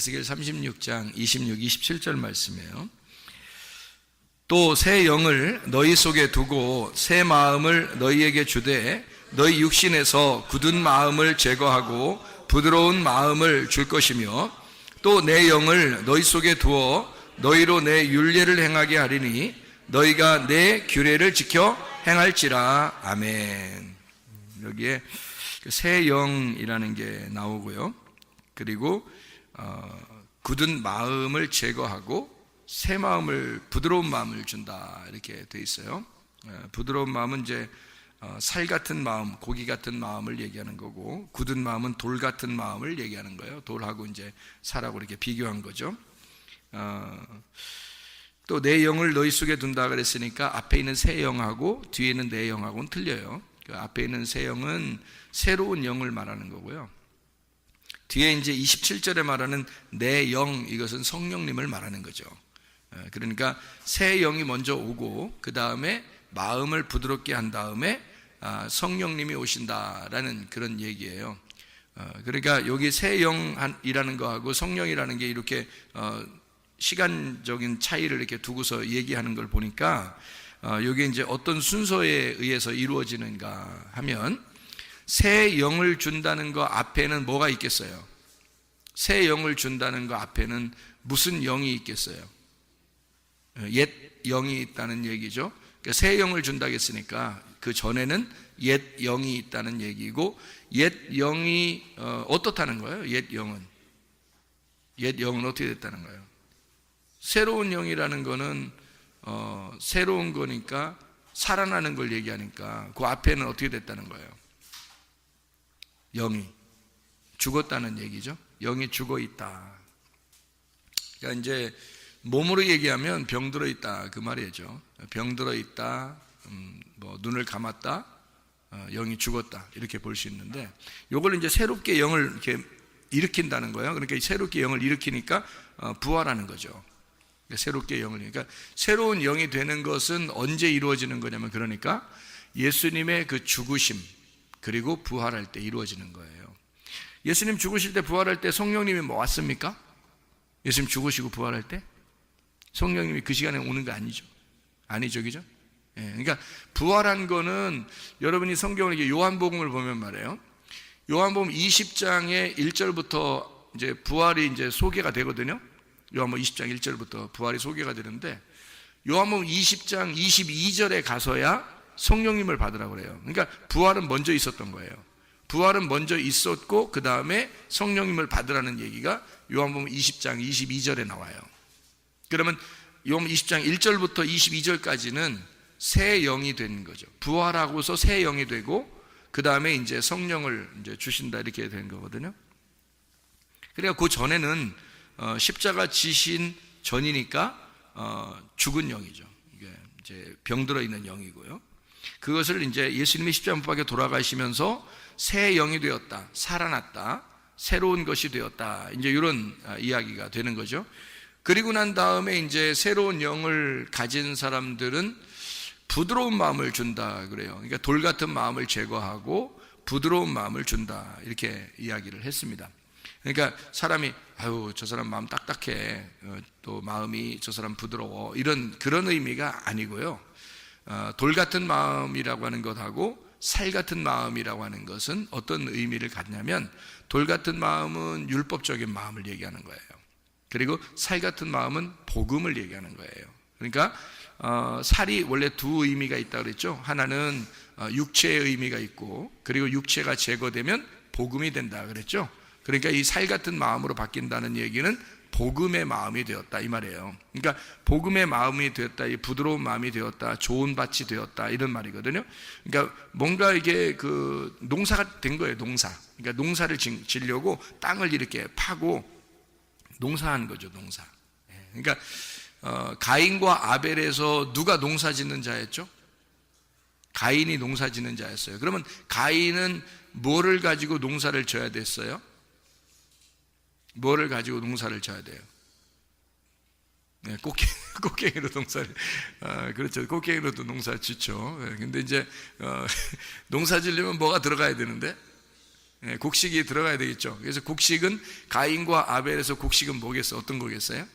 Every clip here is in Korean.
에스겔 36장 26, 27절 말씀이에요. 또 새 영을 너희 속에 두고 새 마음을 너희에게 주되 너희 육신에서 굳은 마음을 제거하고 부드러운 마음을 줄 것이며 또 내 영을 너희 속에 두어 너희로 내 율례를 행하게 하리니 너희가 내 규례를 지켜 행할지라. 아멘. 여기에 새 영이라는 게 나오고요. 그리고 굳은 마음을 제거하고 새 마음을, 부드러운 마음을 준다 이렇게 돼 있어요. 부드러운 마음은 이제 살 같은 마음, 고기 같은 마음을 얘기하는 거고, 굳은 마음은 돌 같은 마음을 얘기하는 거예요. 돌하고 이제 살하고 이렇게 비교한 거죠. 또 내 영을 너희 속에 둔다 그랬으니까 앞에 있는 새 영하고 뒤에 있는 내 영하고는 틀려요. 그 앞에 있는 새 영은 새로운 영을 말하는 거고요. 뒤에 이제 27절에 말하는 내 영, 이것은 성령님을 말하는 거죠. 그러니까 새 영이 먼저 오고 그 다음에 마음을 부드럽게 한 다음에 성령님이 오신다라는 그런 얘기예요. 그러니까 여기 새 영이라는 거하고 성령이라는 게 이렇게 시간적인 차이를 이렇게 두고서 얘기하는 걸 보니까 여기 이제 어떤 순서에 의해서 이루어지는가 하면 새 영을 준다는 거 앞에는 뭐가 있겠어요? 새 영을 준다는 거 앞에는 무슨 영이 있겠어요? 옛 영이 있다는 얘기죠. 그러니까 새 영을 준다고 했으니까 그 전에는 옛 영이 있다는 얘기고, 옛 영이 어떻다는 거예요? 옛 영은 어떻게 됐다는 거예요? 새로운 영이라는 거는 새로운 거니까 살아나는 걸 얘기하니까 그 앞에는 어떻게 됐다는 거예요? 영이 죽었다는 얘기죠. 영이 죽어 있다. 그러니까 이제 몸으로 얘기하면 병들어 있다 그 말이죠. 병들어 있다, 뭐 눈을 감았다, 영이 죽었다 이렇게 볼 수 있는데, 요걸 이제 새롭게 영을 이렇게 일으킨다는 거예요. 그러니까 새롭게 영을 일으키니까 부활하는 거죠. 그러니까 새롭게 영을, 그러니까 새로운 영이 되는 것은 언제 이루어지는 거냐면, 그러니까 예수님의 그 죽으심 그리고 부활할 때 이루어지는 거예요. 예수님 죽으실 때 부활할 때 성령님이 뭐 왔습니까? 예수님 죽으시고 부활할 때 성령님이 그 시간에 오는 거 아니죠? 아니죠, 그죠? 예, 그러니까 부활한 거는 여러분이 성경을 이렇게 요한복음을 보면 말이에요. 요한복음 20장의 1절부터 이제 부활이 이제 소개가 되거든요. 요한복음 20장 1절부터 부활이 소개가 되는데, 요한복음 20장 22절에 가서야 성령님을 받으라고 그래요. 그러니까 부활은 먼저 있었던 거예요. 부활은 먼저 있었고 그 다음에 성령님을 받으라는 얘기가 요한복음 20장 22절에 나와요. 그러면 요한복음 20장 1절부터 22절까지는 새 영이 된 거죠. 부활하고서 새 영이 되고 그 다음에 이제 성령을 이제 주신다 이렇게 된 거거든요. 그러니까 그 전에는 십자가 지신 전이니까 죽은 영이죠. 이게 이제 병들어 있는 영이고요. 그것을 이제 예수님이 십자가 못 박혀 돌아가시면서 새 영이 되었다, 살아났다, 새로운 것이 되었다, 이제 이런 이야기가 되는 거죠. 그리고 난 다음에 이제 새로운 영을 가진 사람들은 부드러운 마음을 준다 그래요. 그러니까 돌 같은 마음을 제거하고 부드러운 마음을 준다 이렇게 이야기를 했습니다. 그러니까 사람이 아유 저 사람 마음 딱딱해, 또 마음이 저 사람 부드러워, 이런 그런 의미가 아니고요. 돌 같은 마음이라고 하는 것하고 살 같은 마음이라고 하는 것은 어떤 의미를 갖냐면, 돌 같은 마음은 율법적인 마음을 얘기하는 거예요. 그리고 살 같은 마음은 복음을 얘기하는 거예요. 그러니까 살이 원래 두 의미가 있다고 그랬죠. 하나는 육체의 의미가 있고, 그리고 육체가 제거되면 복음이 된다 그랬죠. 그러니까 이 살 같은 마음으로 바뀐다는 얘기는 복음의 마음이 되었다 이 말이에요. 그러니까 복음의 마음이 되었다, 이 부드러운 마음이 되었다, 좋은 밭이 되었다 이런 말이거든요. 그러니까 뭔가 이게 그 농사가 된 거예요. 농사. 그러니까 농사를 지려고 땅을 이렇게 파고 농사한 거죠. 농사. 그러니까 가인과 아벨에서 누가 농사 짓는 자였죠? 가인이 농사 짓는 자였어요. 그러면 가인은 뭐를 가지고 농사를 져야 됐어요? 뭐를 가지고 농사를 져야 돼요? 네, 꽃갱이로 농사를, 그렇죠. 꽃갱이로도 농사 짓죠. 근데 이제 농사 지려면 뭐가 들어가야 되는데? 곡식이 들어가야 되겠죠. 그래서 곡식은 가인과 아벨에서 곡식은 뭐겠어요? 어떤 거겠어요?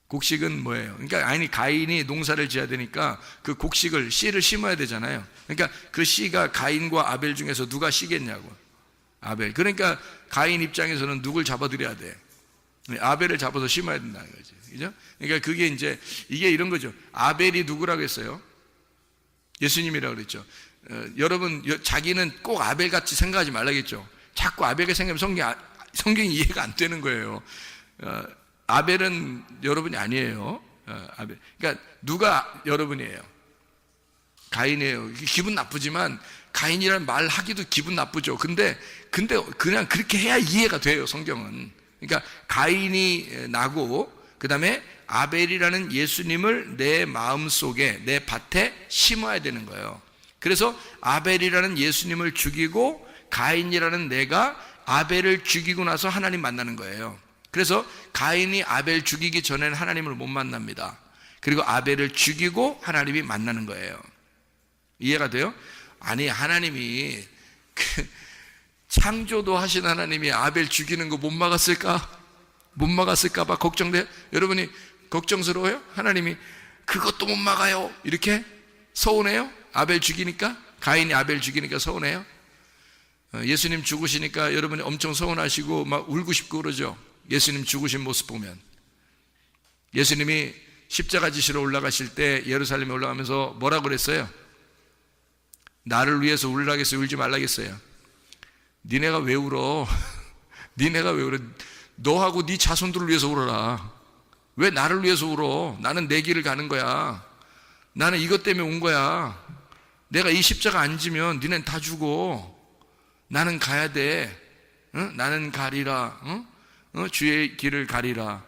곡식은 뭐예요? 그러니까 가인이 농사를 지어야 되니까 그 곡식을 씨를 심어야 되잖아요. 그러니까 그 씨가 가인과 아벨 중에서 누가 씨겠냐고. 아벨. 그러니까 가인 입장에서는 누굴 잡아들여야 돼? 아벨을 잡아서 심어야 된다는 거지. 그죠? 그러니까 그게 이제 이게 이런 거죠. 아벨이 누구라고 했어요? 예수님이라고 그랬죠. 여러분 자기는 꼭 아벨같이 생각하지 말라겠죠. 자꾸 아벨같이 생각하면 성경이 이해가 안 되는 거예요. 아벨은 여러분이 아니에요. 아벨. 그러니까 누가 여러분이에요? 가인이에요. 기분 나쁘지만 가인이라는 말 하기도 기분 나쁘죠. 근데 그냥 그렇게 해야 이해가 돼요, 성경은. 그러니까 가인이 나고 그다음에 아벨이라는 예수님을 내 마음속에 내 밭에 심어야 되는 거예요. 그래서 아벨이라는 예수님을 죽이고 가인이라는 내가 아벨을 죽이고 나서 하나님 만나는 거예요. 그래서 가인이 아벨 죽이기 전에는 하나님을 못 만납니다. 그리고 아벨을 죽이고 하나님이 만나는 거예요. 이해가 돼요? 아니 하나님이 창조도 하신 하나님이 아벨 죽이는 거 못 막았을까 봐 걱정돼요? 여러분이 걱정스러워요? 하나님이 그것도 못 막아요 이렇게 서운해요? 아벨 죽이니까? 가인이 아벨 죽이니까 서운해요? 예수님 죽으시니까 여러분이 엄청 서운하시고 막 울고 싶고 그러죠. 예수님 죽으신 모습 보면. 예수님이 십자가 지시러 올라가실 때 예루살렘에 올라가면서 뭐라고 그랬어요? 나를 위해서 울라겠어요? 울지 말라겠어요? 니네가 왜 울어? 니네가 왜 울어? 너하고 네 자손들을 위해서 울어라. 왜 나를 위해서 울어? 나는 내 길을 가는 거야. 나는 이것 때문에 온 거야. 내가 이 십자가 안 지면 니네는 다 죽어. 나는 가야 돼. 응? 나는 가리라. 응? 주의 길을 가리라.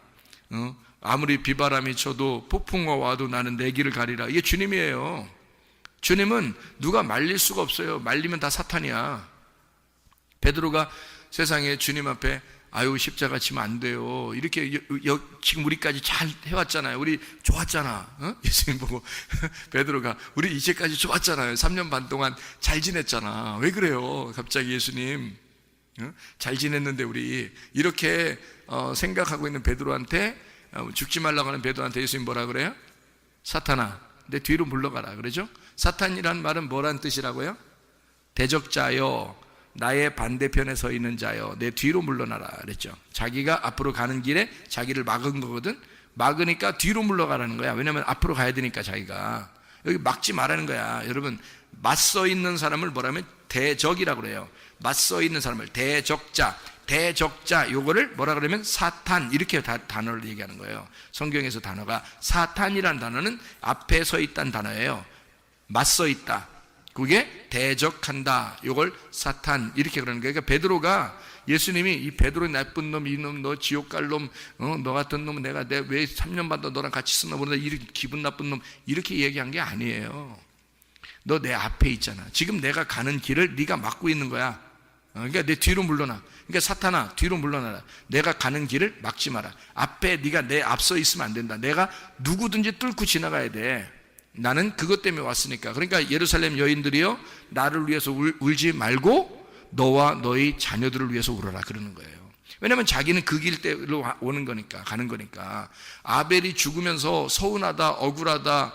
아무리 비바람이 쳐도 폭풍과 와도 나는 내 길을 가리라. 이게 주님이에요. 주님은 누가 말릴 수가 없어요. 말리면 다 사탄이야. 베드로가 세상에 주님 앞에 아유 십자가 지면 안 돼요 이렇게 지금 우리까지 잘 해왔잖아요. 우리 좋았잖아. 예수님 보고 베드로가 우리 이제까지 좋았잖아요. 3년 반 동안 잘 지냈잖아. 왜 그래요 갑자기 예수님? 잘 지냈는데 우리 이렇게 생각하고 있는 베드로한테 죽지 말라고 하는 베드로한테 예수님 뭐라 그래요? 사탄아 내 뒤로 물러가라 그러죠. 사탄이란 말은 뭐란 뜻이라고요? 대적자여 나의 반대편에 서 있는 자여 내 뒤로 물러나라 그랬죠. 자기가 앞으로 가는 길에 자기를 막은 거거든. 막으니까 뒤로 물러가라는 거야. 왜냐하면 앞으로 가야 되니까 자기가. 여기 막지 말라는 거야. 여러분 맞서 있는 사람을 뭐라면 대적이라고 그래요. 맞서 있는 사람을 대적자 요거를 뭐라 그러면 사탄 이렇게 단어를 얘기하는 거예요. 성경에서 단어가 사탄이라는 단어는 앞에 서 있다는 단어예요. 맞서 있다. 그게 대적한다. 이걸 사탄 이렇게 그러는 거예요. 그러니까 베드로가 예수님이 이 베드로 나쁜 놈, 이놈, 너 지옥 갈 놈, 너 같은 놈은 내가 왜 3년 반 더 너랑 같이 있었나 보다 이렇게 기분 나쁜 놈 이렇게 얘기한 게 아니에요. 너 내 앞에 있잖아. 지금 내가 가는 길을 네가 막고 있는 거야. 그러니까 내 뒤로 물러나. 그러니까 사탄아 뒤로 물러나라. 내가 가는 길을 막지 마라. 앞에 네가 내 앞서 있으면 안 된다. 내가 누구든지 뚫고 지나가야 돼. 나는 그것 때문에 왔으니까. 그러니까 예루살렘 여인들이요 나를 위해서 울지 말고 너와 너희 자녀들을 위해서 울어라 그러는 거예요. 왜냐하면 자기는 그 길대로 오는 거니까 가는 거니까. 아벨이 죽으면서 서운하다 억울하다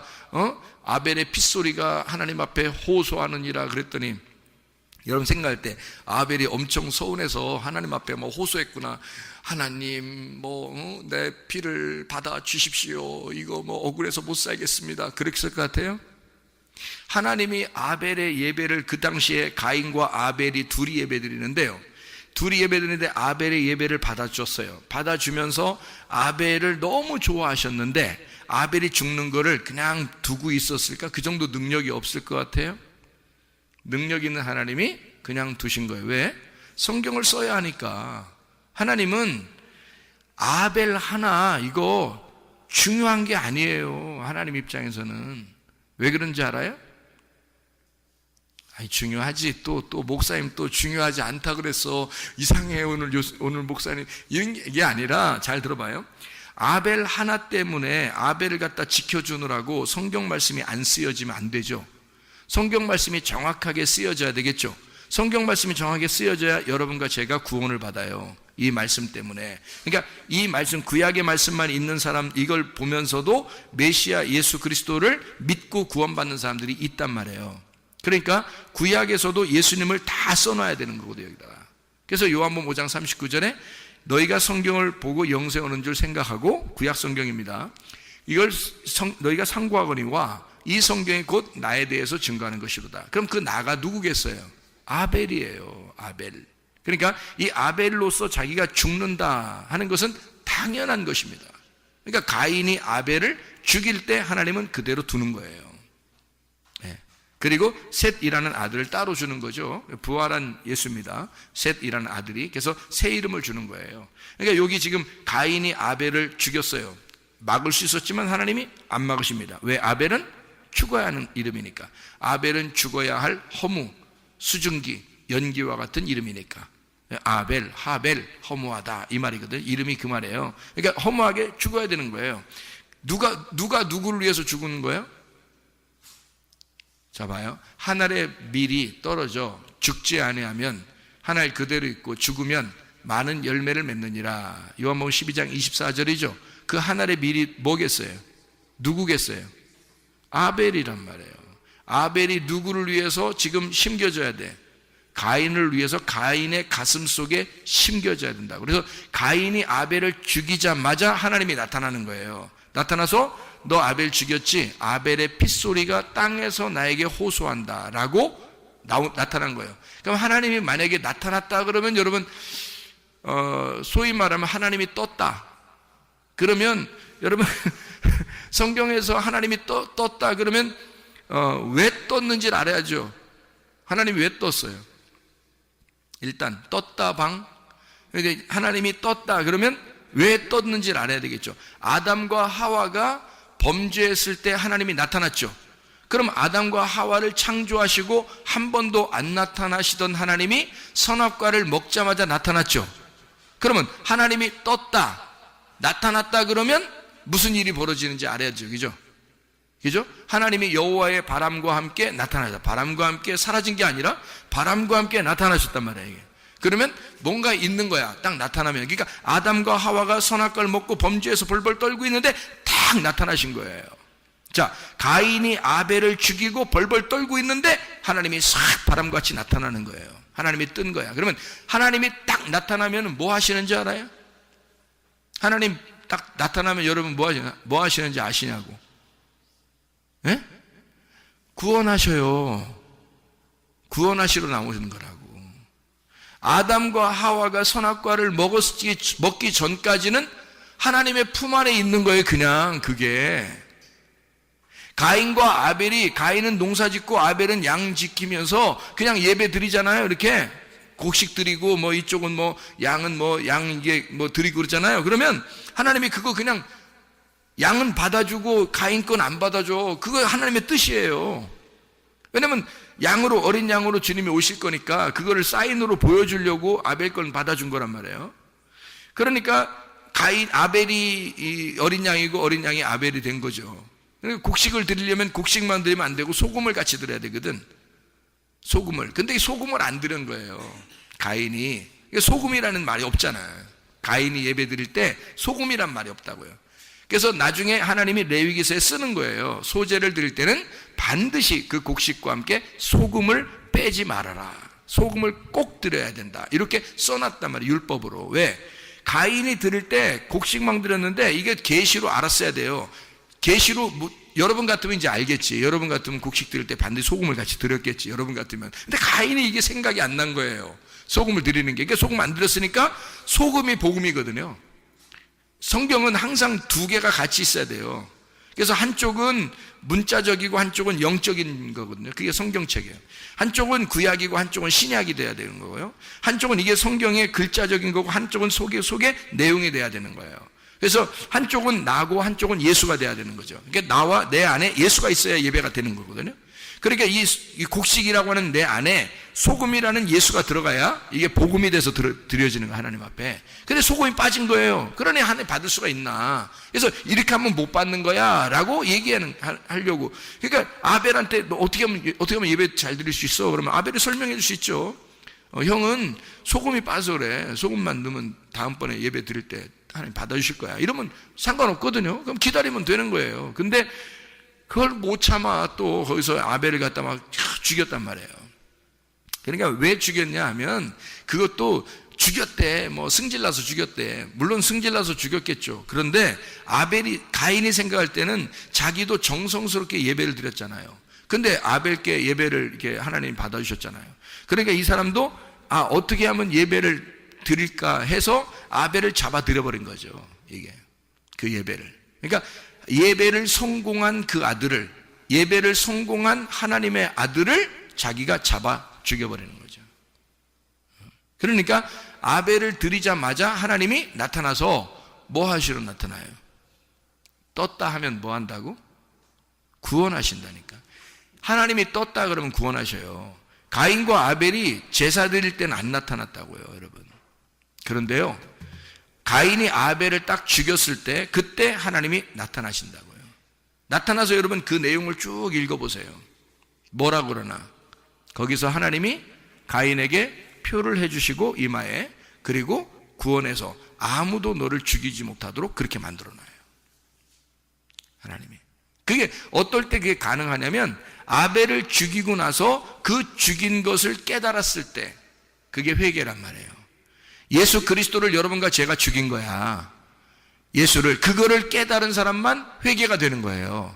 아벨의 핏소리가 하나님 앞에 호소하느니라 그랬더니 여러분 생각할 때 아벨이 엄청 서운해서 하나님 앞에 뭐 호소했구나. 하나님 내 피를 받아 주십시오. 이거 억울해서 못 살겠습니다. 그랬을 것 같아요? 하나님이 아벨의 예배를 그 당시에 가인과 아벨이 둘이 예배드리는데요. 둘이 예배드리는데 아벨의 예배를 받아줬어요. 받아주면서 아벨을 너무 좋아하셨는데 아벨이 죽는 거를 그냥 두고 있었을까? 그 정도 능력이 없을 것 같아요? 능력 있는 하나님이 그냥 두신 거예요. 왜? 성경을 써야 하니까. 하나님은 아벨 하나 이거 중요한 게 아니에요. 하나님 입장에서는. 왜 그런지 알아요? 아니 중요하지. 또 목사님 또 중요하지 않다 그랬어. 이상해 오늘 목사님. 이런 게 아니라 잘 들어봐요. 아벨 하나 때문에 아벨을 갖다 지켜주느라고 성경 말씀이 안 쓰여지면 안 되죠. 성경 말씀이 정확하게 쓰여져야 되겠죠. 성경 말씀이 정확하게 쓰여져야 여러분과 제가 구원을 받아요. 이 말씀 때문에. 그러니까 이 말씀, 구약의 말씀만 있는 사람, 이걸 보면서도 메시아 예수 그리스도를 믿고 구원받는 사람들이 있단 말이에요. 그러니까 구약에서도 예수님을 다 써놔야 되는 거거든요, 여기다가. 그래서 요한복음 5장 39절에 너희가 성경을 보고 영생 얻는 줄 생각하고, 구약 성경입니다. 이걸 너희가 상고하거니와 이 성경이 곧 나에 대해서 증거하는 것이로다. 그럼 그 나가 누구겠어요? 아벨이에요. 아벨. 그러니까 이 아벨로서 자기가 죽는다 하는 것은 당연한 것입니다. 그러니까 가인이 아벨을 죽일 때 하나님은 그대로 두는 거예요. 네. 그리고 셋이라는 아들을 따로 주는 거죠. 부활한 예수입니다. 셋이라는 아들이. 그래서 새 이름을 주는 거예요. 그러니까 여기 지금 가인이 아벨을 죽였어요. 막을 수 있었지만 하나님이 안 막으십니다. 왜? 아벨은 죽어야 하는 이름이니까. 아벨은 죽어야 할 허무, 수증기, 연기와 같은 이름이니까. 아벨, 하벨, 허무하다 이 말이거든요. 이름이 그 말이에요. 그러니까 허무하게 죽어야 되는 거예요. 누가 누구를 위해서 죽는 거예요? 자 봐요. 하늘의 밀이 떨어져 죽지 아니하면 하늘 그대로 있고 죽으면 많은 열매를 맺느니라. 요한복음 12장 24절이죠. 그 하늘의 밀이 뭐겠어요? 누구겠어요? 아벨이란 말이에요. 아벨이 누구를 위해서 지금 심겨져야 돼? 가인을 위해서 가인의 가슴 속에 심겨져야 된다. 그래서 가인이 아벨을 죽이자마자 하나님이 나타나는 거예요. 나타나서 너 아벨 죽였지? 아벨의 핏소리가 땅에서 나에게 호소한다 라고 나타난 거예요. 그럼 하나님이 만약에 나타났다 그러면 여러분 소위 말하면 하나님이 떴다 그러면 여러분 성경에서 하나님이 떴다 그러면 왜 떴는지를 알아야죠. 하나님이 왜 떴어요? 일단 떴다 방. 하나님이 떴다 그러면 왜 떴는지를 알아야 되겠죠. 아담과 하와가 범죄했을 때 하나님이 나타났죠. 그럼 아담과 하와를 창조하시고 한 번도 안 나타나시던 하나님이 선악과를 먹자마자 나타났죠. 그러면 하나님이 떴다 나타났다 그러면 무슨 일이 벌어지는지 알아야죠. 그죠? 하나님이 여호와의 바람과 함께 나타나셨다. 바람과 함께 사라진 게 아니라 바람과 함께 나타나셨단 말이에요. 이게. 그러면 뭔가 있는 거야. 딱 나타나면. 그러니까 아담과 하와가 선악과를 먹고 범죄해서 벌벌 떨고 있는데 딱 나타나신 거예요. 자, 가인이 아벨을 죽이고 벌벌 떨고 있는데 하나님이 싹 바람같이 나타나는 거예요. 하나님이 뜬 거야. 그러면 하나님이 딱 나타나면 뭐 하시는지 알아요? 하나님 딱 나타나면 여러분 뭐 하시는지 아시냐고? 예? 구원하셔요. 구원하시러 나오시는 거라고. 아담과 하와가 선악과를 먹기 전까지는 하나님의 품 안에 있는 거예요. 그냥 그게. 가인과 아벨이, 가인은 농사 짓고 아벨은 양 지키면서 그냥 예배 드리잖아요. 이렇게 곡식 드리고 뭐 이쪽은 뭐 양은 뭐 양 이게 뭐 드리고 그러잖아요. 그러면 하나님이 그거 그냥 양은 받아주고 가인 건 안 받아줘. 그거 하나님의 뜻이에요. 왜냐면 양으로, 어린 양으로 주님이 오실 거니까 그거를 사인으로 보여주려고 아벨 건 받아준 거란 말이에요. 그러니까 아벨이 이 어린 양이고 어린 양이 아벨이 된 거죠. 그러니까 곡식을 드리려면 곡식만 드리면 안 되고 소금을 같이 드려야 되거든. 소금을. 근데 이 소금을 안 드린 거예요. 가인이. 소금이라는 말이 없잖아요. 가인이 예배 드릴 때 소금이란 말이 없다고요. 그래서 나중에 하나님이 레위기서에 쓰는 거예요. 소제를 드릴 때는 반드시 그 곡식과 함께 소금을 빼지 말아라. 소금을 꼭 드려야 된다. 이렇게 써놨단 말이에요. 율법으로. 왜? 가인이 드릴 때 곡식만 드렸는데 이게 계시로 알았어야 돼요. 계시로 여러분 같으면 이제 알겠지. 여러분 같으면 곡식 드릴 때 반드시 소금을 같이 드렸겠지. 여러분 같으면. 근데 가인이 이게 생각이 안 난 거예요. 소금을 드리는 게. 그러니까 소금 안 드렸으니까 소금이 복음이거든요. 성경은 항상 두 개가 같이 있어야 돼요. 그래서 한쪽은 문자적이고 한쪽은 영적인 거거든요. 그게 성경책이에요. 한쪽은 구약이고 한쪽은 신약이 돼야 되는 거고요. 한쪽은 이게 성경의 글자적인 거고 한쪽은 속에 내용이 돼야 되는 거예요. 그래서 한쪽은 나고 한쪽은 예수가 돼야 되는 거죠. 그러니까 나와 내 안에 예수가 있어야 예배가 되는 거거든요. 그러니까 이 곡식이라고 하는 내 안에 소금이라는 예수가 들어가야 이게 복음이 돼서 드려지는 거야, 하나님 앞에. 근데 소금이 빠진 거예요. 그러니 하나님 받을 수가 있나. 그래서 이렇게 하면 못 받는 거야 라고 하려고. 그러니까 아벨한테 너 어떻게 하면 예배 잘 드릴 수 있어? 그러면 아벨이 설명해 줄 수 있죠. 형은 소금이 빠져 그래. 소금만 넣으면 다음번에 예배 드릴 때 하나님 받아주실 거야. 이러면 상관없거든요. 그럼 기다리면 되는 거예요. 근데 그걸 못 참아 또 거기서 아벨을 갖다 막 죽였단 말이에요. 그러니까 왜 죽였냐 하면 그것도 죽였대. 뭐 승질나서 죽였대. 물론 승질나서 죽였겠죠. 그런데 가인이 생각할 때는 자기도 정성스럽게 예배를 드렸잖아요. 근데 아벨께 예배를 이렇게 하나님 받아주셨잖아요. 그러니까 이 사람도 어떻게 하면 예배를 드릴까 해서 아벨을 잡아들여버린 거죠. 이게 그 예배를. 그러니까 예배를 성공한 그 아들을, 예배를 성공한 하나님의 아들을 자기가 잡아 죽여버리는 거죠. 그러니까 아벨을 드리자마자 하나님이 나타나서 뭐 하시러 나타나요? 떴다 하면 뭐 한다고? 구원하신다니까. 하나님이 떴다 그러면 구원하셔요. 가인과 아벨이 제사 드릴 때는 안 나타났다고요, 여러분. 그런데요, 가인이 아벨을 딱 죽였을 때 그때 하나님이 나타나신다고요. 나타나서 여러분 그 내용을 쭉 읽어보세요. 뭐라 그러나 거기서 하나님이 가인에게 표를 해주시고 이마에, 그리고 구원해서 아무도 너를 죽이지 못하도록 그렇게 만들어놔요, 하나님이. 그게 어떨 때 그게 가능하냐면 아벨을 죽이고 나서 그 죽인 것을 깨달았을 때, 그게 회개란 말이에요. 예수 그리스도를 여러분과 제가 죽인 거야. 예수를, 그거를 깨달은 사람만 회개가 되는 거예요.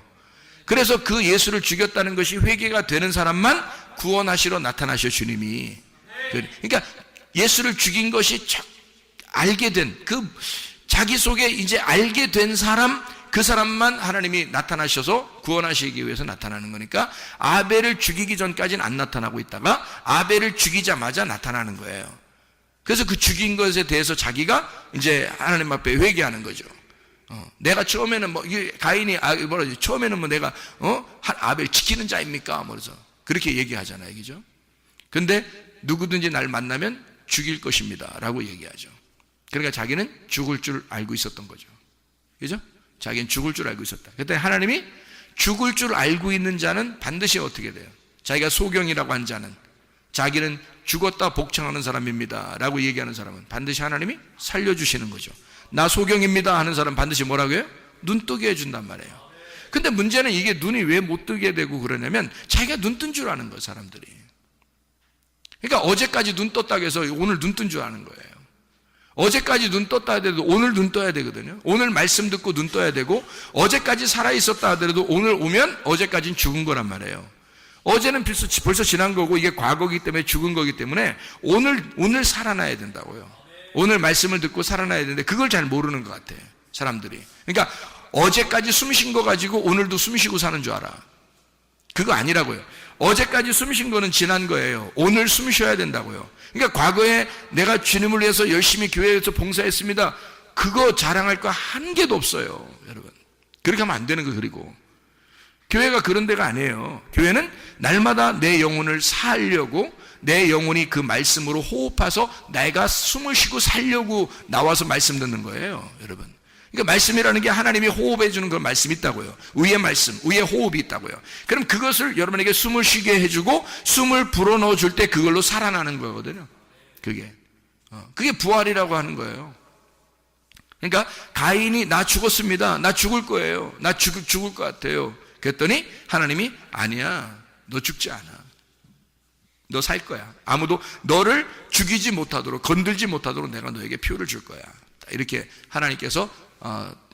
그래서 그 예수를 죽였다는 것이 회개가 되는 사람만 구원하시러 나타나셔, 주님이. 그러니까 예수를 죽인 것이 알게 된, 자기 속에 이제 알게 된 사람, 그 사람만 하나님이 나타나셔서 구원하시기 위해서 나타나는 거니까 아벨을 죽이기 전까지는 안 나타나고 있다가 아벨을 죽이자마자 나타나는 거예요. 그래서 그 죽인 것에 대해서 자기가 이제 하나님 앞에 회개하는 거죠. 내가 처음에는 가인이 처음에는 내가 아벨 지키는 자입니까? 그래서 그렇게 얘기하잖아요, 그죠? 근데 누구든지 날 만나면 죽일 것입니다라고 얘기하죠. 그러니까 자기는 죽을 줄 알고 있었던 거죠, 그죠? 자기는 죽을 줄 알고 있었다. 그때 하나님이 죽을 줄 알고 있는 자는 반드시 어떻게 돼요? 자기가 소경이라고 한 자는, 자기는 죽었다 복창하는 사람입니다 라고 얘기하는 사람은 반드시 하나님이 살려주시는 거죠. 나 소경입니다 하는 사람 반드시 뭐라고 해요? 눈 뜨게 해준단 말이에요. 근데 문제는 이게 눈이 왜 못 뜨게 되고 그러냐면 자기가 눈 뜬 줄 아는 거예요, 사람들이. 그러니까 어제까지 눈 떴다고 해서 오늘 눈 뜬 줄 아는 거예요. 어제까지 눈 떴다 하더라도 오늘 눈 떠야 되거든요. 오늘 말씀 듣고 눈 떠야 되고, 어제까지 살아있었다 하더라도 오늘 오면 어제까지는 죽은 거란 말이에요. 어제는 벌써 지난 거고 이게 과거이기 때문에 죽은 거기 때문에 오늘 살아나야 된다고요. 오늘 말씀을 듣고 살아나야 되는데 그걸 잘 모르는 것 같아요, 사람들이. 그러니까 어제까지 숨 쉰 거 가지고 오늘도 숨 쉬고 사는 줄 알아. 그거 아니라고요. 어제까지 숨 쉰 거는 지난 거예요. 오늘 숨 쉬어야 된다고요. 그러니까 과거에 내가 주님을 위해서 열심히 교회에서 봉사했습니다, 그거 자랑할 거 한 개도 없어요, 여러분. 그렇게 하면 안 되는 거. 그리고 교회가 그런 데가 아니에요. 교회는 날마다 내 영혼을 살려고, 내 영혼이 그 말씀으로 호흡해서 내가 숨을 쉬고 살려고 나와서 말씀 듣는 거예요, 여러분. 그러니까 말씀이라는 게 하나님이 호흡해 주는 그런 말씀이 있다고요. 의의 말씀, 의의 호흡이 있다고요. 그럼 그것을 여러분에게 숨을 쉬게 해주고 숨을 불어넣어 줄 때 그걸로 살아나는 거거든요. 그게 부활이라고 하는 거예요. 그러니까 가인이 나 죽었습니다, 나 죽을 거예요, 나 죽을 것 같아요. 그랬더니 하나님이 아니야, 너 죽지 않아, 너 살 거야. 아무도 너를 죽이지 못하도록, 건들지 못하도록 내가 너에게 표를 줄 거야. 이렇게 하나님께서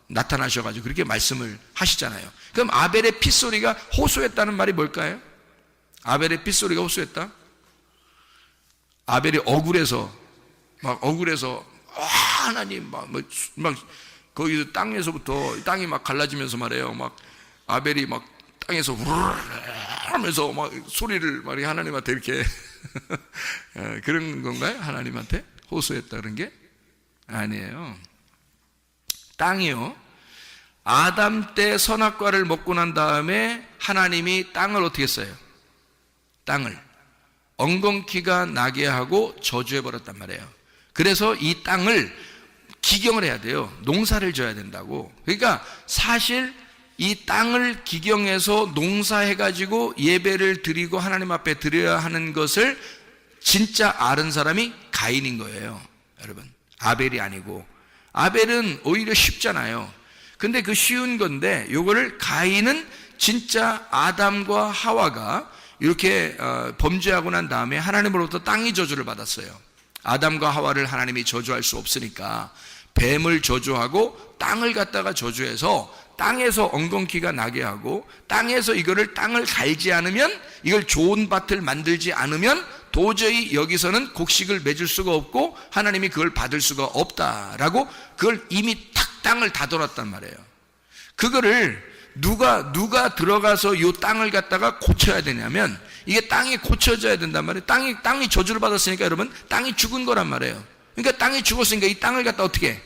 나타나셔가지고 그렇게 말씀을 하시잖아요. 그럼 아벨의 핏소리가 호소했다는 말이 뭘까요? 아벨의 핏소리가 호소했다? 아벨이 억울해서 하나님 막 거기 땅에서부터 땅이 막 갈라지면서 말해요. 막 아벨이 막 땅에서 하면서 막 소리를 막 하나님한테 이렇게 그런 건가요? 하나님한테 호소했다 그런 게 아니에요. 땅이요, 아담 때 선악과를 먹고 난 다음에 하나님이 땅을 어떻게 했어요? 땅을 엉겅퀴가 나게 하고 저주해 버렸단 말이에요. 그래서 이 땅을 기경을 해야 돼요. 농사를 져야 된다고. 그러니까 사실 이 땅을 기경해서 농사해가지고 예배를 드리고 하나님 앞에 드려야 하는 것을 진짜 아는 사람이 가인인 거예요. 여러분, 아벨이 아니고. 아벨은 오히려 쉽잖아요. 근데 그 쉬운 건데 요거를 가인은 진짜 아담과 하와가 이렇게 범죄하고 난 다음에 하나님으로부터 땅이 저주를 받았어요. 아담과 하와를 하나님이 저주할 수 없으니까 뱀을 저주하고 땅을 갖다가 저주해서 땅에서 엉겅퀴가 나게 하고 땅에서 땅을 갈지 않으면, 이걸 좋은 밭을 만들지 않으면 도저히 여기서는 곡식을 맺을 수가 없고 하나님이 그걸 받을 수가 없다라고 그걸 이미 탁 땅을 다돌았단 말이에요. 그거를 누가 들어가서 이 땅을 갖다가 고쳐야 되냐면, 이게 땅이 고쳐져야 된단 말이에요. 땅이 저주를 받았으니까 여러분, 땅이 죽은 거란 말이에요. 그러니까 땅이 죽었으니까 이 땅을 갖다 어떻게 해?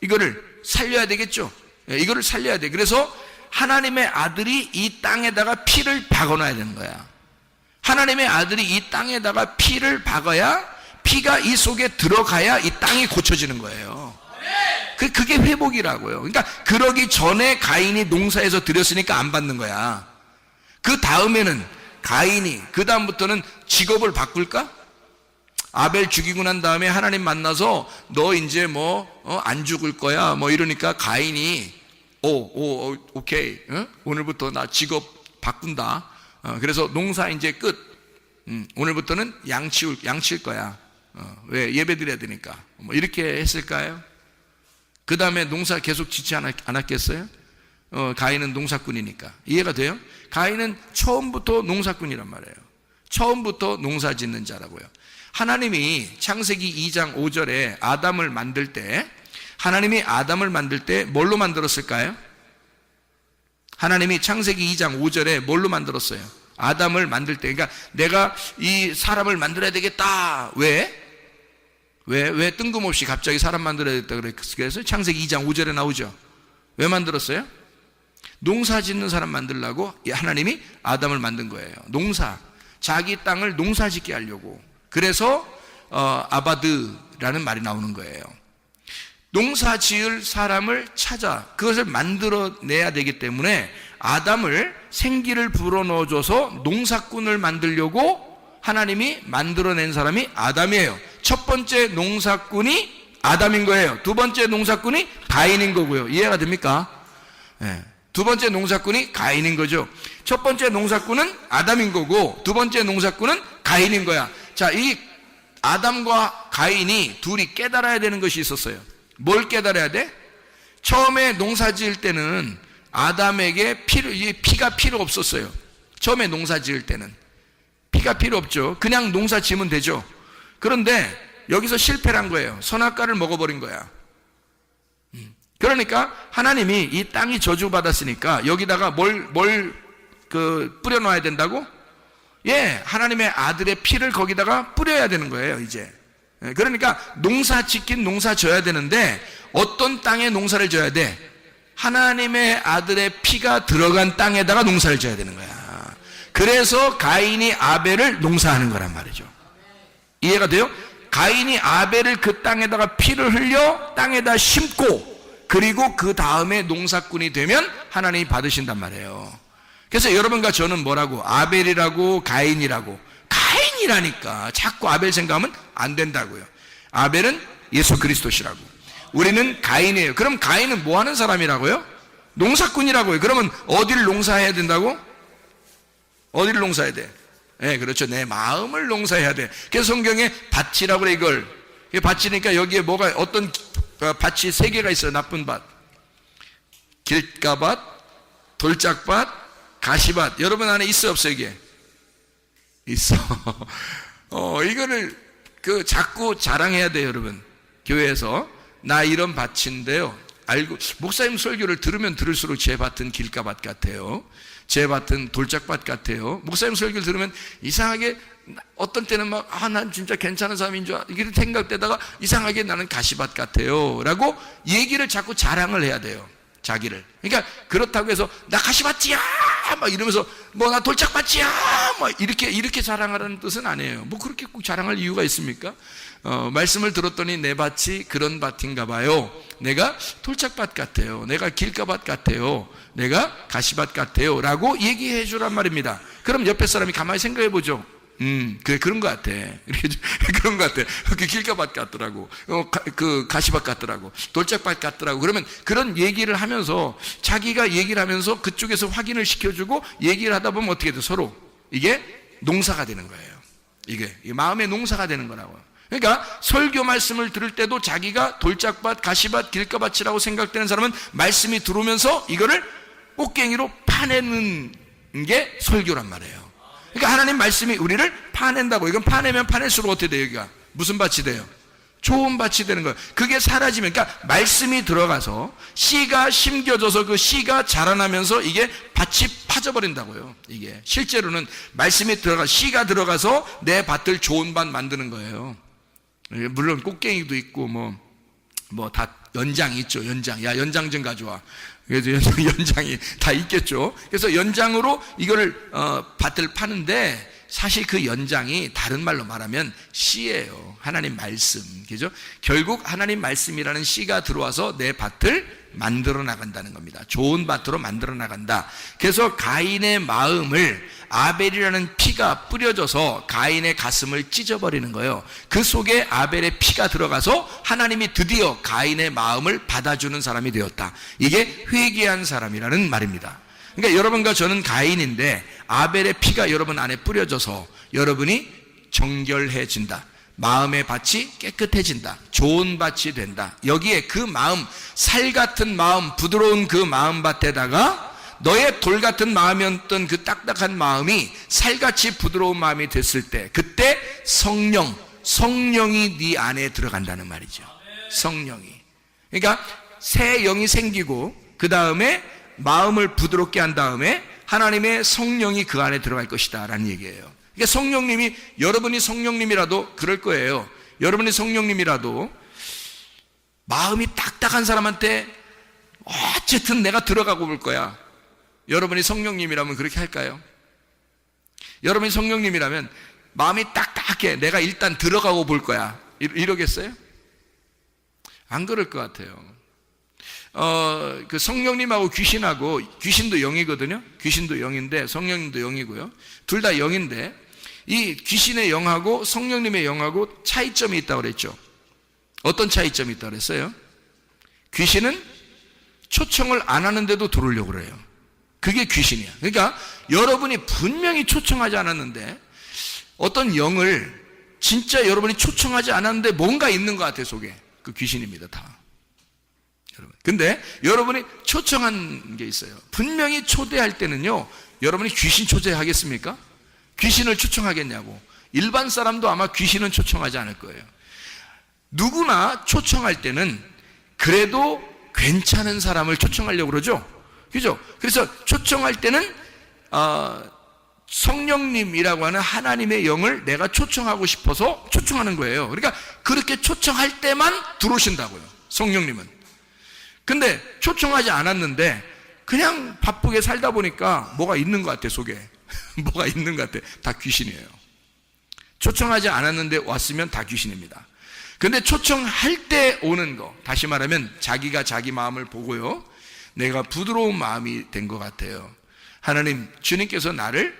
이거를 살려야 되겠죠. 이거를 살려야 돼. 그래서 하나님의 아들이 이 땅에다가 피를 박아놔야 되는 거야. 하나님의 아들이 이 땅에다가 피를 박아야, 피가 이 속에 들어가야 이 땅이 고쳐지는 거예요. 그게 회복이라고요. 그러니까 그러기 전에 가인이 농사에서 드렸으니까 안 받는 거야. 그 다음에는 가인이, 그 다음부터는 직업을 바꿀까? 아벨 죽이고 난 다음에 하나님 만나서 너 이제 안 죽을 거야 이러니까 가인이 오케이, 오늘부터 나 직업 바꾼다. 그래서 농사 이제 끝. 오늘부터는 양 칠 거야. 왜? 예배 드려야 되니까. 이렇게 했을까요? 그 다음에 농사 계속 짓지 않았겠어요? 가인은 농사꾼이니까. 이해가 돼요? 가인은 처음부터 농사꾼이란 말이에요. 처음부터 농사 짓는 자라고요. 하나님이 창세기 2장 5절에 아담을 만들 때, 하나님이 아담을 만들 때 뭘로 만들었을까요? 하나님이 창세기 2장 5절에 뭘로 만들었어요? 아담을 만들 때. 그러니까 내가 이 사람을 만들어야 되겠다. 왜 뜬금없이 갑자기 사람 만들어야 되겠다 그래서 창세기 2장 5절에 나오죠. 왜 만들었어요? 농사 짓는 사람 만들려고 하나님이 아담을 만든 거예요. 자기 땅을 농사 짓게 하려고. 그래서 아바드라는 말이 나오는 거예요. 농사 지을 사람을 찾아 그것을 만들어내야 되기 때문에 아담을 생기를 불어넣어줘서 농사꾼을 만들려고 하나님이 만들어낸 사람이 아담이에요. 첫 번째 농사꾼이 아담인 거예요. 두 번째 농사꾼이 가인인 거고요. 이해가 됩니까? 네. 두 번째 농사꾼이 가인인 거죠. 첫 번째 농사꾼은 아담인 거고 두 번째 농사꾼은 가인인 거야. 자, 이 아담과 가인이 둘이 깨달아야 되는 것이 있었어요. 뭘 깨달아야 돼? 처음에 농사 지을 때는 아담에게 피가 필요 없었어요. 처음에 농사 지을 때는 피가 필요 없죠. 그냥 농사 지으면 되죠. 그런데 여기서 실패를 한 거예요. 선악과를 먹어버린 거야. 그러니까 하나님이 이 땅이 저주받았으니까 여기다가 뭘 뿌려놔야 된다고? 예, 하나님의 아들의 피를 거기다가 뿌려야 되는 거예요, 이제. 그러니까 농사 짓긴 농사 져야 되는데 어떤 땅에 농사를 져야 돼? 하나님의 아들의 피가 들어간 땅에다가 농사를 져야 되는 거야. 그래서 가인이 아벨을 농사하는 거란 말이죠. 이해가 돼요? 가인이 아벨을 그 땅에다가 피를 흘려 땅에다 심고 그리고 그 다음에 농사꾼이 되면 하나님이 받으신단 말이에요. 그래서 여러분과 저는 뭐라고? 아벨이라고 가인이라고. 가인이라니까 자꾸 아벨 생각하면 안 된다고요. 아벨은 예수 그리스도시라고. 우리는 가인이에요. 그럼 가인은 뭐 하는 사람이라고요? 농사꾼이라고요. 그러면 어디를 농사해야 된다고? 어디를 농사해야 돼? 네, 그렇죠. 내 마음을 농사해야 돼. 그래서 성경에 밭이라고 그래, 이걸. 밭이니까 여기에 뭐가, 어떤 밭이 세 개가 있어요. 나쁜 밭. 길가밭, 돌짝밭, 가시밭. 여러분 안에 있어요, 없어요, 이게? 있어. 이거를 자꾸 자랑해야 돼요, 여러분. 교회에서. 나 이런 밭인데요. 알고, 목사님 설교를 들으면 들을수록 제 밭은 길가밭 같아요. 제 밭은 돌짝밭 같아요. 목사님 설교를 들으면 이상하게 어떤 때는 막, 난 진짜 괜찮은 사람인 줄 이렇게 생각되다가 이상하게 나는 가시밭 같아요. 라고 얘기를 자꾸 자랑을 해야 돼요. 자기를. 그러니까 그렇다고 해서 나 가시밭이야! 막 이러면서 뭐 나 돌짝밭이야 뭐 이렇게 자랑하라는 뜻은 아니에요. 뭐 그렇게 꼭 자랑할 이유가 있습니까? 말씀을 들었더니 내 밭이 그런 밭인가 봐요. 내가 돌짝밭 같아요. 내가 길가밭 같아요. 내가 가시밭 같아요. 라고 얘기해 주란 말입니다. 그럼 옆에 사람이 가만히 생각해 보죠. 그래, 그런 것 같아. 이렇게, 그런 것 같아. 그 길가밭 같더라고. 그 가시밭 같더라고. 돌짝밭 같더라고. 그러면 그런 얘기를 하면서 자기가 얘기를 하면서 그쪽에서 확인을 시켜주고 얘기를 하다 보면 어떻게 돼? 서로. 이게 농사가 되는 거예요. 이게 마음의 농사가 되는 거라고요. 그러니까 설교 말씀을 들을 때도 자기가 돌짝밭, 가시밭, 길가밭이라고 생각되는 사람은 말씀이 들어오면서 이거를 꽃갱이로 파내는 게 설교란 말이에요. 그러니까 하나님 말씀이 우리를 파낸다고. 이건 파내면 파낼수록 어떻게 돼요? 여기가 무슨 밭이 돼요? 좋은 밭이 되는 거예요. 그게 사라지면, 그러니까 말씀이 들어가서 씨가 심겨져서 그 씨가 자라나면서 이게 밭이 파져버린다고요. 이게 실제로는 말씀이 들어가, 씨가 들어가서 내 밭을 좋은 밭 만드는 거예요. 물론 꽃갱이도 있고 뭐 다 연장 있죠. 연장. 야, 연장 좀 가져와. 그래서 연장이 다 있겠죠. 그래서 연장으로 이거를 밭을 파는데 사실 그 연장이 다른 말로 말하면 씨예요. 하나님 말씀. 그죠? 결국 하나님 말씀이라는 씨가 들어와서 내 밭을 만들어 나간다는 겁니다. 좋은 밭으로 만들어 나간다. 그래서 가인의 마음을 아벨이라는 피가 뿌려져서 가인의 가슴을 찢어버리는 거예요. 그 속에 아벨의 피가 들어가서 하나님이 드디어 가인의 마음을 받아주는 사람이 되었다. 이게 회개한 사람이라는 말입니다. 그러니까 여러분과 저는 가인인데 아벨의 피가 여러분 안에 뿌려져서 여러분이 정결해진다. 마음의 밭이 깨끗해진다. 좋은 밭이 된다. 여기에 그 마음, 살 같은 마음, 부드러운 그 마음밭에다가 너의 돌 같은 마음이었던 그 딱딱한 마음이 살같이 부드러운 마음이 됐을 때, 그때 성령이 네 안에 들어간다는 말이죠. 성령이. 그러니까 새 영이 생기고 그 다음에 마음을 부드럽게 한 다음에 하나님의 성령이 그 안에 들어갈 것이다 라는 얘기예요. 그러니까 성령님이, 여러분이 성령님이라도 그럴 거예요. 여러분이 성령님이라도 마음이 딱딱한 사람한테 어쨌든 내가 들어가고 볼 거야. 여러분이 성령님이라면 그렇게 할까요? 여러분이 성령님이라면 마음이 딱딱해. 내가 일단 들어가고 볼 거야. 이러겠어요? 안 그럴 것 같아요. 그 성령님하고 귀신하고, 귀신도 영이거든요. 귀신도 영인데 성령님도 영이고요. 둘 다 영인데 이 귀신의 영하고 성령님의 영하고 차이점이 있다고 그랬죠. 어떤 차이점이 있다고 그랬어요? 귀신은 초청을 안 하는데도 들어오려고 그래요. 그게 귀신이야. 그러니까 여러분이 분명히 초청하지 않았는데 어떤 영을 진짜 여러분이 초청하지 않았는데 뭔가 있는 것 같아요. 속에. 그 귀신입니다. 다. 여러분. 근데 여러분이 초청한 게 있어요. 분명히 초대할 때는요, 여러분이 귀신 초대하겠습니까? 귀신을 초청하겠냐고. 일반 사람도 아마 귀신은 초청하지 않을 거예요. 누구나 초청할 때는 그래도 괜찮은 사람을 초청하려고 그러죠. 그죠? 그래서 초청할 때는 성령님이라고 하는 하나님의 영을 내가 초청하고 싶어서 초청하는 거예요. 그러니까 그렇게 초청할 때만 들어오신다고요. 성령님은. 근데 초청하지 않았는데 그냥 바쁘게 살다 보니까 뭐가 있는 것 같아. 속에 뭐가 있는 것 같아. 다 귀신이에요. 초청하지 않았는데 왔으면 다 귀신입니다. 근데 초청할 때 오는 거, 다시 말하면 자기가 자기 마음을 보고요, 내가 부드러운 마음이 된 것 같아요. 하나님, 주님께서 나를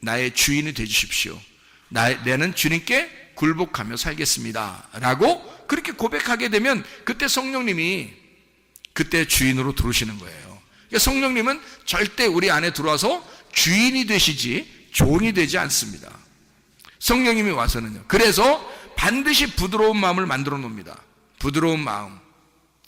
나의 주인이 되주십시오. 나는 주님께 굴복하며 살겠습니다 라고 그렇게 고백하게 되면 그때 성령님이 그때 주인으로 들어오시는 거예요. 그러니까 성령님은 절대 우리 안에 들어와서 주인이 되시지 종이 되지 않습니다. 성령님이 와서는요. 그래서 반드시 부드러운 마음을 만들어 놓습니다. 부드러운 마음.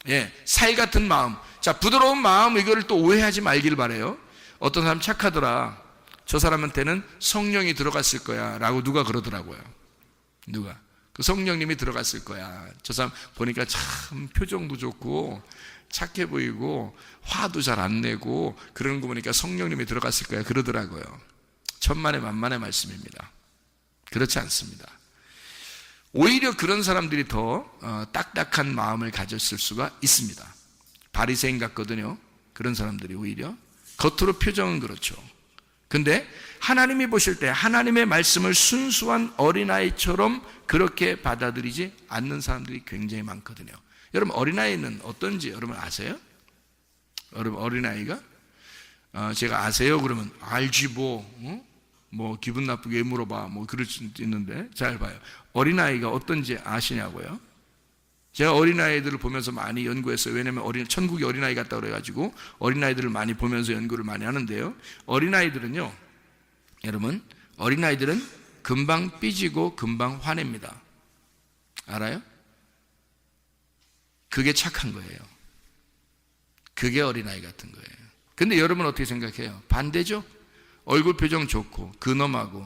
예, 살 같은 마음. 자, 부드러운 마음, 이거를 또 오해하지 말길 바래요. 어떤 사람 착하더라. 저 사람한테는 성령이 들어갔을 거야 라고 누가 그러더라고요. 누가? 그 성령님이 들어갔을 거야. 저 사람 보니까 참 표정도 좋고 착해 보이고 화도 잘 안 내고 그런 거 보니까 성령님이 들어갔을 거야 그러더라고요. 천만의 만만의 말씀입니다. 그렇지 않습니다. 오히려 그런 사람들이 더 딱딱한 마음을 가졌을 수가 있습니다. 바리새인 같거든요. 그런 사람들이 오히려 겉으로 표정은 그렇죠. 근데 하나님이 보실 때 하나님의 말씀을 순수한 어린아이처럼 그렇게 받아들이지 않는 사람들이 굉장히 많거든요. 여러분, 어린아이는 어떤지 여러분 아세요? 여러분, 어린아이가 제가 아세요? 그러면 알지 뭐 기분 나쁘게 왜 물어봐, 뭐 그럴 수도 있는데, 잘 봐요. 어린아이가 어떤지 아시냐고요? 제가 어린아이들을 보면서 많이 연구했어요. 왜냐하면 천국이 어린아이 같다고 그래가지고 어린아이들을 많이 보면서 연구를 많이 하는데요, 어린아이들은요, 여러분, 어린아이들은 금방 삐지고 금방 화냅니다. 알아요? 그게 착한 거예요. 그게 어린아이 같은 거예요. 근데 여러분 어떻게 생각해요? 반대죠? 얼굴 표정 좋고 근엄하고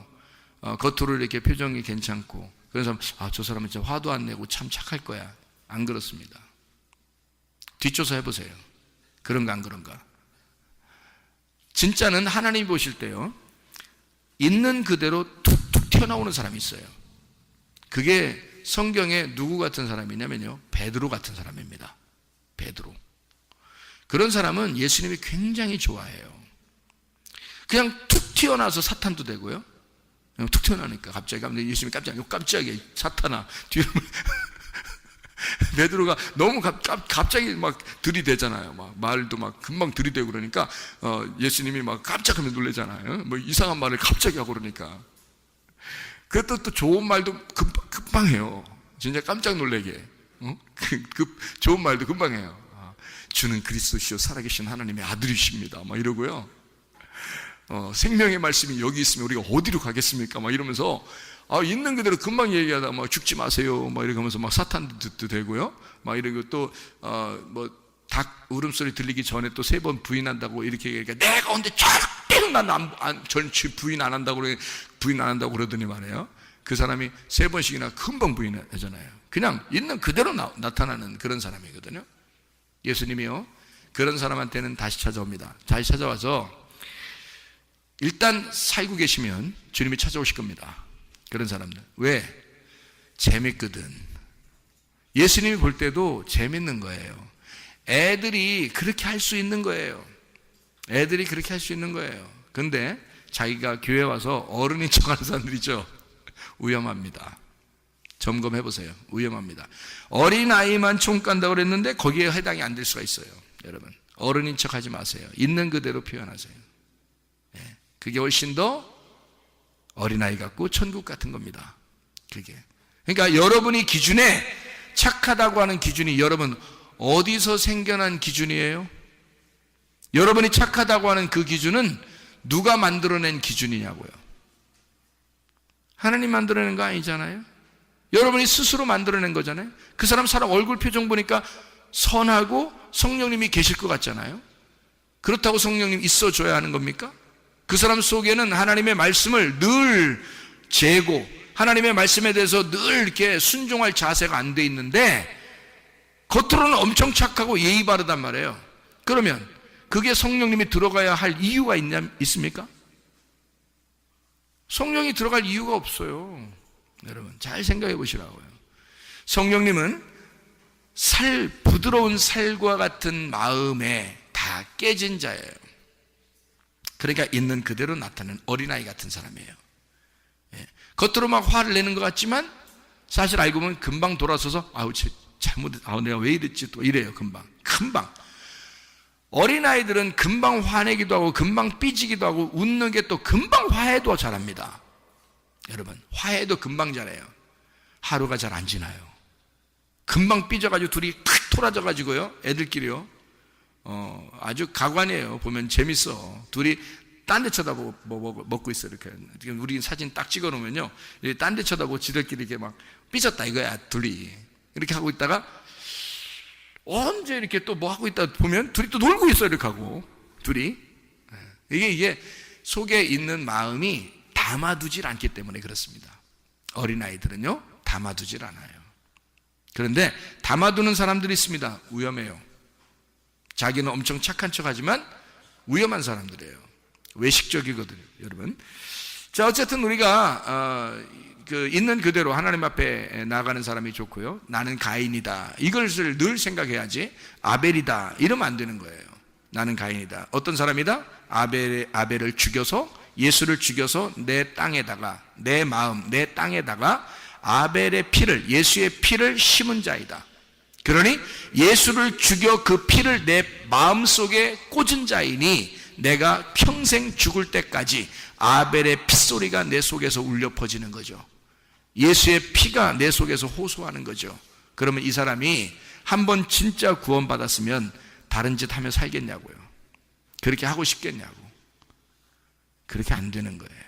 겉으로 이렇게 표정이 괜찮고, 그래서 저 사람은 진짜 화도 안 내고 참 착할 거야. 안 그렇습니다. 뒷조사 해보세요. 그런가 안 그런가? 진짜는 하나님이 보실 때요, 있는 그대로 툭툭 튀어나오는 사람이 있어요. 그게 성경에 누구 같은 사람이냐면요, 베드로 같은 사람입니다. 베드로. 그런 사람은 예수님이 굉장히 좋아해요. 그냥 툭 튀어나와서 사탄도 되고요. 그냥 툭 튀어나오니까 갑자기 예수님이 깜짝이야 사탄아 뒤로 베드로가 너무 갑자기 막 들이대잖아요. 막 말도 막 금방 들이대고 그러니까 예수님이 막 깜짝하면 놀래잖아요. 뭐 이상한 말을 갑자기 하고 그러니까. 그것도 또 좋은 말도 금방 해요. 진짜 깜짝 놀래게. 좋은 말도 금방 해요. 주는 그리스도시요 살아계신 하나님의 아들이십니다, 막 이러고요. 생명의 말씀이 여기 있으면 우리가 어디로 가겠습니까? 막 이러면서 있는 그대로 금방 얘기하다 막 죽지 마세요, 막 이렇게 하면서 막 사탄도 되고요. 막 이러고 또 뭐 닭 울음소리 들리기 전에 또 3번 부인한다고 이렇게 얘기하니까 내가 언제 절대로 전 부인 안 한다고 그러더니 말이에요. 그 사람이 3번씩이나 금방 부인하잖아요. 그냥 있는 그대로 나타나는 그런 사람이거든요. 예수님이요, 그런 사람한테는 다시 찾아옵니다. 다시 찾아와서 일단 살고 계시면 주님이 찾아오실 겁니다. 그런 사람들. 왜? 재밌거든. 예수님이 볼 때도 재밌는 거예요. 애들이 그렇게 할 수 있는 거예요. 애들이 그렇게 할 수 있는 거예요. 근데 자기가 교회 와서 어른인 척하는 사람들이죠. 위험합니다. 점검해 보세요. 위험합니다. 어린아이만 총 간다고 그랬는데 거기에 해당이 안 될 수가 있어요. 여러분, 어른인 척 하지 마세요. 있는 그대로 표현하세요. 그게 훨씬 더 어린아이 같고 천국 같은 겁니다. 그게. 그러니까 여러분이 기준에 착하다고 하는 기준이 여러분 어디서 생겨난 기준이에요? 여러분이 착하다고 하는 그 기준은 누가 만들어낸 기준이냐고요. 하나님 만들어낸 거 아니잖아요. 여러분이 스스로 만들어낸 거잖아요. 그 사람 얼굴 표정 보니까 선하고 성령님이 계실 것 같잖아요. 그렇다고 성령님 있어줘야 하는 겁니까? 그 사람 속에는 하나님의 말씀을 늘 재고 하나님의 말씀에 대해서 늘 이렇게 순종할 자세가 안 돼 있는데 겉으로는 엄청 착하고 예의 바르단 말이에요. 그러면 그게 성령님이 들어가야 할 이유가 있습니까? 성령이 들어갈 이유가 없어요. 여러분 잘 생각해 보시라고요. 성령님은 부드러운 살과 같은 마음에 다 깨진 자예요. 그러니까 있는 그대로 나타나는 어린아이 같은 사람이에요. 겉으로 막 화를 내는 것 같지만 사실 알고 보면 금방 돌아서서 내가 왜 이랬지 또 이래요. 금방. 어린아이들은 금방 화내기도 하고 금방 삐지기도 하고 웃는 게 또 금방 화해도 잘합니다. 여러분 화해도 금방 잘해요. 하루가 잘 안 지나요. 금방 삐져가지고 둘이 탁 토라져가지고요, 애들끼리요, 아주 가관이에요. 보면 재밌어. 둘이 딴 데 쳐다보고 먹고 있어. 이렇게 우리 사진 딱 찍어 놓으면요, 딴 데 쳐다보고 지들끼리 이렇게 막 삐졌다 이거야. 둘이 이렇게 하고 있다가 언제 이렇게 또 뭐 하고 있다 보면 둘이 또 놀고 있어. 이렇게 하고 둘이. 이게 속에 있는 마음이 담아두질 않기 때문에 그렇습니다. 어린아이들은요 담아두질 않아요. 그런데 담아두는 사람들이 있습니다. 위험해요. 자기는 엄청 착한 척하지만 위험한 사람들이에요. 외식적이거든요, 여러분. 자, 어쨌든 우리가 있는 그대로 하나님 앞에 나가는 사람이 좋고요. 나는 가인이다. 이것을 늘 생각해야지 아벨이다 이러면 안 되는 거예요. 나는 가인이다. 어떤 사람이다? 아벨을 죽여서 예수를 죽여서 내 땅에다가 내 마음 내 땅에다가 아벨의 피를 예수의 피를 심은 자이다. 그러니 예수를 죽여 그 피를 내 마음속에 꽂은 자이니 내가 평생 죽을 때까지 아벨의 핏소리가 내 속에서 울려 퍼지는 거죠. 예수의 피가 내 속에서 호소하는 거죠. 그러면 이 사람이 한번 진짜 구원받았으면 다른 짓 하며 살겠냐고요. 그렇게 하고 싶겠냐고. 그렇게 안 되는 거예요.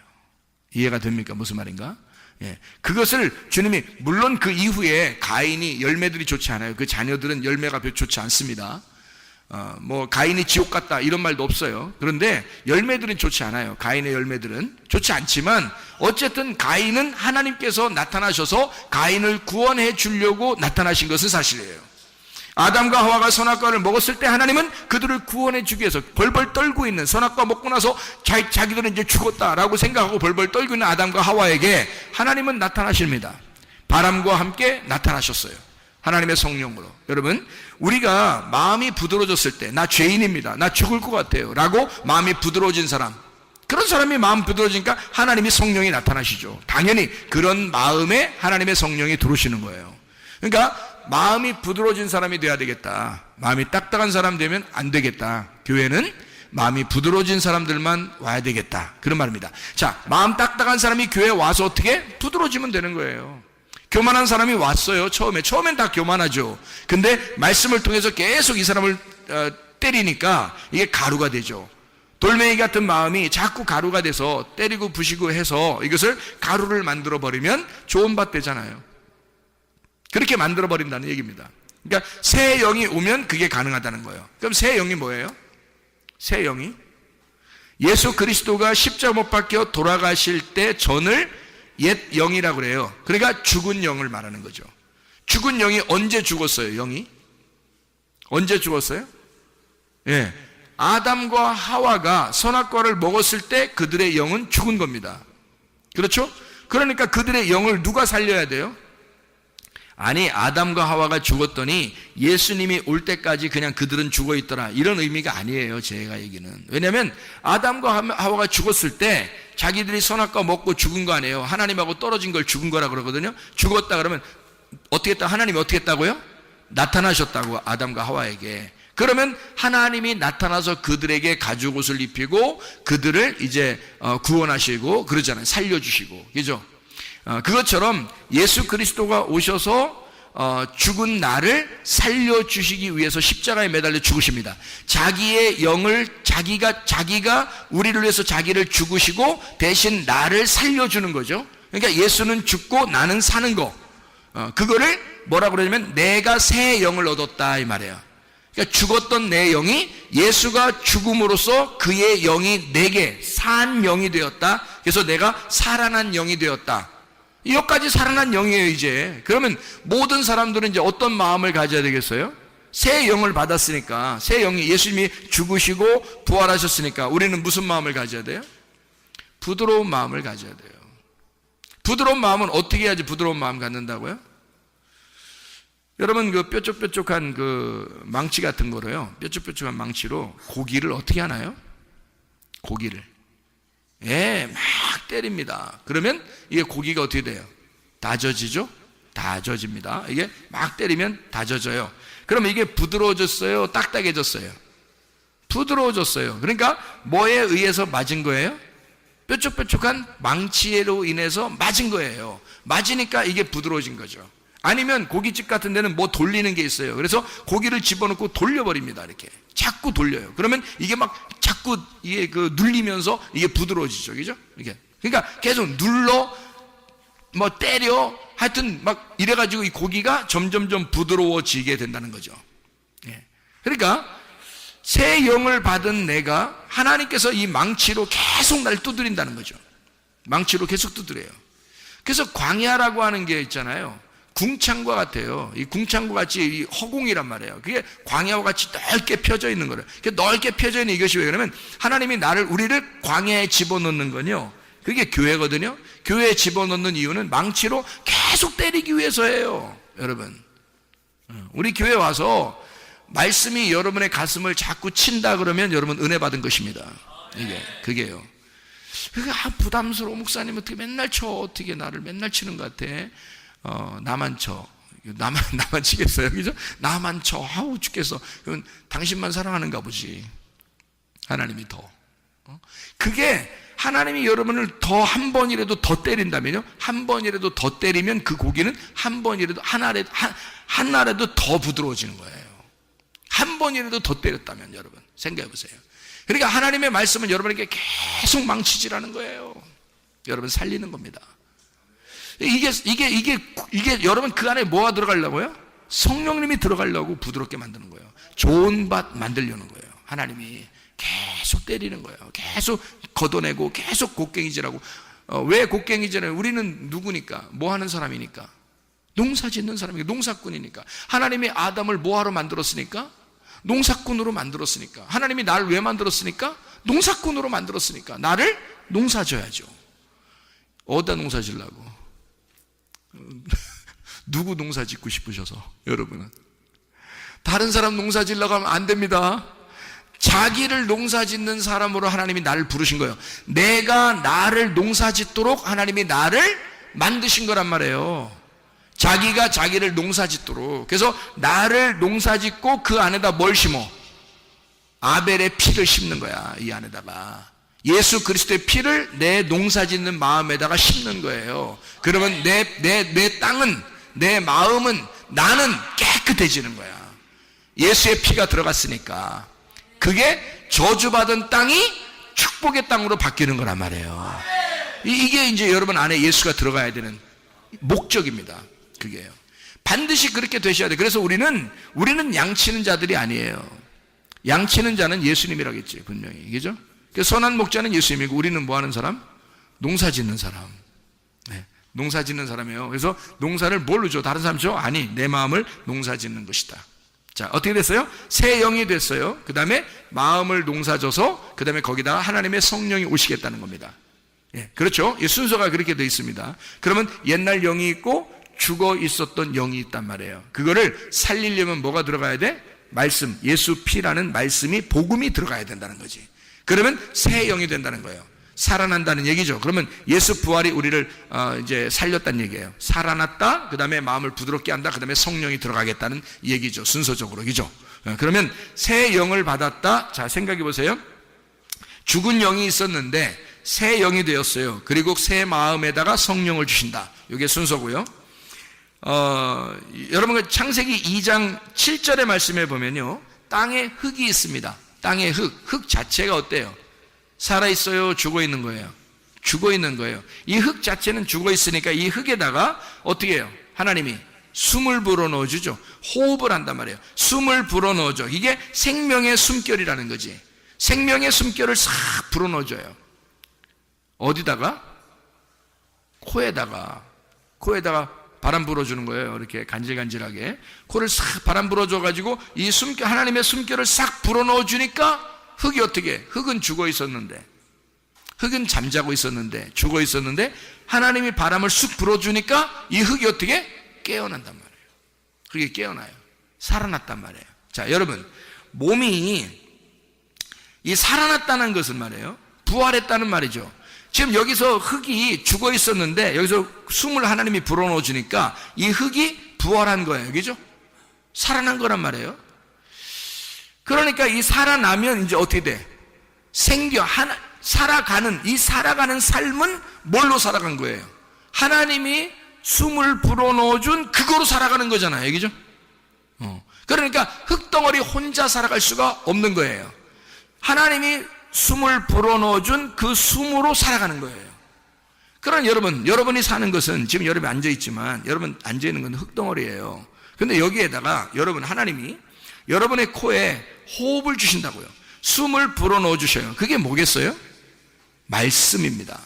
이해가 됩니까? 무슨 말인가? 예. 그것을 주님이, 물론 그 이후에 가인이 열매들이 좋지 않아요. 그 자녀들은 열매가 별로 좋지 않습니다. 가인이 지옥 갔다 이런 말도 없어요. 그런데 열매들은 좋지 않아요. 가인의 열매들은 좋지 않지만 어쨌든 가인은 하나님께서 나타나셔서 가인을 구원해 주려고 나타나신 것은 사실이에요. 아담과 하와가 선악과를 먹었을 때 하나님은 그들을 구원해 주기 위해서 벌벌 떨고 있는, 선악과 먹고 나서 자기들은 이제 죽었다라고 생각하고 벌벌 떨고 있는 아담과 하와에게 하나님은 나타나십니다. 바람과 함께 나타나셨어요. 하나님의 성령으로. 여러분, 우리가 마음이 부드러워졌을 때, 나 죄인입니다, 나 죽을 것 같아요 라고 마음이 부드러워진 사람, 그런 사람이 마음 부드러워지니까 하나님이 성령이 나타나시죠. 당연히 그런 마음에 하나님의 성령이 들어오시는 거예요. 그러니까 마음이 부드러워진 사람이 돼야 되겠다. 마음이 딱딱한 사람 되면 안 되겠다. 교회는 마음이 부드러워진 사람들만 와야 되겠다. 그런 말입니다. 자, 마음 딱딱한 사람이 교회에 와서 어떻게? 부드러워지면 되는 거예요. 교만한 사람이 왔어요. 처음엔 다 교만하죠. 근데 말씀을 통해서 계속 이 사람을 때리니까 이게 가루가 되죠. 돌멩이 같은 마음이 자꾸 가루가 돼서 때리고 부시고 해서 이것을 가루를 만들어 버리면 좋은 밭 되잖아요. 그렇게 만들어 버린다는 얘기입니다. 그러니까 새 영이 오면 그게 가능하다는 거예요. 그럼 새 영이 뭐예요? 새 영이 예수 그리스도가 십자가 못 박혀 돌아가실 때 전을 옛 영이라고 그래요. 그러니까 죽은 영을 말하는 거죠. 죽은 영이 언제 죽었어요? 영이 언제 죽었어요? 예, 아담과 하와가 선악과를 먹었을 때 그들의 영은 죽은 겁니다. 그렇죠? 그러니까 그들의 영을 누가 살려야 돼요? 아니, 아담과 하와가 죽었더니 예수님이 올 때까지 그냥 그들은 죽어 있더라, 이런 의미가 아니에요. 제가 얘기는. 왜냐하면 아담과 하와가 죽었을 때 자기들이 선악과 먹고 죽은 거 아니에요. 하나님하고 떨어진 걸 죽은 거라 그러거든요. 죽었다 그러면 어떻게 했다? 하나님이 어떻게 했다고요? 나타나셨다고, 아담과 하와에게. 그러면 하나님이 나타나서 그들에게 가죽 옷을 입히고 그들을 이제 구원하시고 그러잖아요. 살려주시고, 그죠? 그것처럼 예수 그리스도가 오셔서 죽은 나를 살려주시기 위해서 십자가에 매달려 죽으십니다. 자기의 영을 자기가 우리를 위해서 자기를 죽으시고 대신 나를 살려주는 거죠. 그러니까 예수는 죽고 나는 사는 거, 그거를 뭐라고 그러냐면 내가 새 영을 얻었다 이 말이에요. 그러니까 죽었던 내 영이 예수가 죽음으로써 그의 영이 내게 산 영이 되었다. 그래서 내가 살아난 영이 되었다. 여기까지 살아난 영이에요. 이제 그러면 모든 사람들은 이제 어떤 마음을 가져야 되겠어요? 새 영을 받았으니까, 새 영이, 예수님이 죽으시고 부활하셨으니까 우리는 무슨 마음을 가져야 돼요? 부드러운 마음을 가져야 돼요. 부드러운 마음은 어떻게 해야지 부드러운 마음 갖는다고요? 여러분, 그 뾰족뾰족한 그 망치 같은 거로요, 뾰족뾰족한 망치로 고기를 어떻게 하나요? 고기를 막 때립니다. 그러면 이게 고기가 어떻게 돼요? 다져지죠? 다져집니다. 이게 막 때리면 다져져요. 그러면 이게 부드러워졌어요? 딱딱해졌어요? 부드러워졌어요. 그러니까 뭐에 의해서 맞은 거예요? 뾰족뾰족한 망치로 인해서 맞은 거예요. 맞으니까 이게 부드러워진 거죠. 아니면 고깃집 같은 데는 뭐 돌리는 게 있어요. 그래서 고기를 집어넣고 돌려버립니다. 이렇게 자꾸 돌려요. 그러면 이게 막 자꾸 이게 눌리면서 이게 부드러워지죠, 그죠? 이게 그러니까 계속 눌러, 뭐 때려, 하여튼 막 이래가지고 이 고기가 점점점 부드러워지게 된다는 거죠. 예. 그러니까 새 영을 받은 내가, 하나님께서 이 망치로 계속 날 두드린다는 거죠. 망치로 계속 두드려요. 그래서 광야라고 하는 게 있잖아요. 궁창과 같아요. 이 궁창과 같이 이 허공이란 말이에요. 그게 광야와 같이 넓게 펴져 있는 거예요. 넓게 펴져 있는 이것이 왜 그러면 하나님이 우리를 광야에 집어넣는 건요, 그게 교회거든요. 교회에 집어넣는 이유는 망치로 계속 때리기 위해서예요. 여러분, 우리 교회 와서 말씀이 여러분의 가슴을 자꾸 친다 그러면 여러분 은혜 받은 것입니다. 그게요. 그러니까 부담스러워. 목사님 어떻게 맨날 쳐? 어떻게 나를 맨날 치는 것 같아? 나만 쳐. 나만 치겠어요, 그죠? 나만 쳐. 아우 죽겠어. 그건 당신만 사랑하는가 보지. 하나님이 더. 그게 하나님이 여러분을 더 한 번이라도 더 때린다면요, 한 번이라도 더 때리면 그 고기는 한 번이라도 한 날에도 더 부드러워지는 거예요. 한 번이라도 더 때렸다면 여러분 생각해 보세요. 그러니까 하나님의 말씀은 여러분에게 계속 망치질하는 거예요. 여러분 살리는 겁니다. 이게 여러분 그 안에 뭐가 들어가려고요? 성령님이 들어가려고 부드럽게 만드는 거예요. 좋은 밭 만들려는 거예요. 하나님이 계속 때리는 거예요. 계속 걷어내고 계속 곡괭이질하고. 왜 곡괭이질을? 우리는 누구니까? 뭐 하는 사람이니까? 농사 짓는 사람이니까, 농사꾼이니까. 하나님이 아담을 뭐하러 만들었으니까? 농사꾼으로 만들었으니까. 하나님이 나를 왜 만들었으니까? 농사꾼으로 만들었으니까. 나를 농사 져야죠. 어디다 농사 지려고? 누구 농사 짓고 싶으셔서? 여러분은 다른 사람 농사 지려고 하면 안 됩니다. 자기를 농사 짓는 사람으로 하나님이 나를 부르신 거예요. 내가 나를 농사 짓도록 하나님이 나를 만드신 거란 말이에요. 자기가 자기를 농사 짓도록. 그래서 나를 농사 짓고 그 안에다 뭘 심어? 아벨의 피를 심는 거야. 이 안에다가 예수 그리스도의 피를 내 농사 짓는 마음에다가 심는 거예요. 그러면 내 땅은, 내 마음은, 나는 깨끗해지는 거야. 예수의 피가 들어갔으니까. 그게 저주받은 땅이 축복의 땅으로 바뀌는 거란 말이에요. 이게 이제 여러분 안에 예수가 들어가야 되는 목적입니다. 그게요. 반드시 그렇게 되셔야 돼요. 그래서 우리는 양치는 자들이 아니에요. 양치는 자는 예수님이라겠지, 분명히. 그죠? 선한 목자는 예수님이고, 우리는 뭐 하는 사람? 농사 짓는 사람. 네, 농사 짓는 사람이에요. 그래서 농사를 뭘로 줘? 다른 사람 줘? 아니, 내 마음을 농사 짓는 것이다. 자, 어떻게 됐어요? 새 영이 됐어요. 그 다음에 마음을 농사져서 그 다음에 거기다가 하나님의 성령이 오시겠다는 겁니다. 예, 그렇죠? 이 순서가 그렇게 되어 있습니다. 그러면 옛날 영이 있고 죽어 있었던 영이 있단 말이에요. 그거를 살리려면 뭐가 들어가야 돼? 말씀, 예수 피라는 말씀이, 복음이 들어가야 된다는 거지. 그러면 새 영이 된다는 거예요. 살아난다는 얘기죠. 그러면 예수 부활이 우리를 이제 살렸다는 얘기예요. 살아났다, 그 다음에 마음을 부드럽게 한다, 그 다음에 성령이 들어가겠다는 얘기죠. 순서적으로. 그죠? 그러면 새 영을 받았다. 자, 생각해 보세요. 죽은 영이 있었는데 새 영이 되었어요. 그리고 새 마음에다가 성령을 주신다. 이게 순서고요. 여러분 창세기 2장 7절의 말씀에 보면요, 땅에 흙이 있습니다. 땅에 흙 자체가 어때요? 살아있어요? 죽어있는 거예요? 죽어있는 거예요. 이 흙 자체는 죽어있으니까 이 흙에다가 어떻게 해요? 하나님이 숨을 불어넣어주죠. 호흡을 한단 말이에요. 숨을 불어넣어줘. 이게 생명의 숨결이라는 거지. 생명의 숨결을 싹 불어넣어줘요. 어디다가? 코에다가 바람 불어주는 거예요. 이렇게 간질간질하게 코를 싹 바람 불어줘가지고 이 숨결, 하나님의 숨결을 싹 불어넣어주니까 흙이 어떻게 해? 흙은 죽어 있었는데, 흙은 잠자고 있었는데, 죽어 있었는데 하나님이 바람을 쑥 불어주니까 이 흙이 어떻게 해? 깨어난단 말이에요. 흙이 깨어나요. 살아났단 말이에요. 자, 여러분, 몸이 이 살아났다는 것은 말이에요, 부활했다는 말이죠. 지금 여기서 흙이 죽어 있었는데 여기서 숨을 하나님이 불어넣어 주니까 이 흙이 부활한 거예요. 그죠? 살아난 거란 말이에요. 그러니까 이 살아나면 이제 어떻게 돼? 살아가는, 이 살아가는 삶은 뭘로 살아간 거예요? 하나님이 숨을 불어넣어 준 그거로 살아가는 거잖아요. 그죠? 그러니까 흙덩어리 혼자 살아갈 수가 없는 거예요. 하나님이 숨을 불어넣어 준 그 숨으로 살아가는 거예요. 그러나 여러분이 사는 것은, 지금 여러분이 앉아있지만 여러분 앉아있는 건 흙덩어리예요. 근데 여기에다가 하나님이 여러분의 코에 호흡을 주신다고요. 숨을 불어넣어 주셔요. 그게 뭐겠어요? 말씀입니다.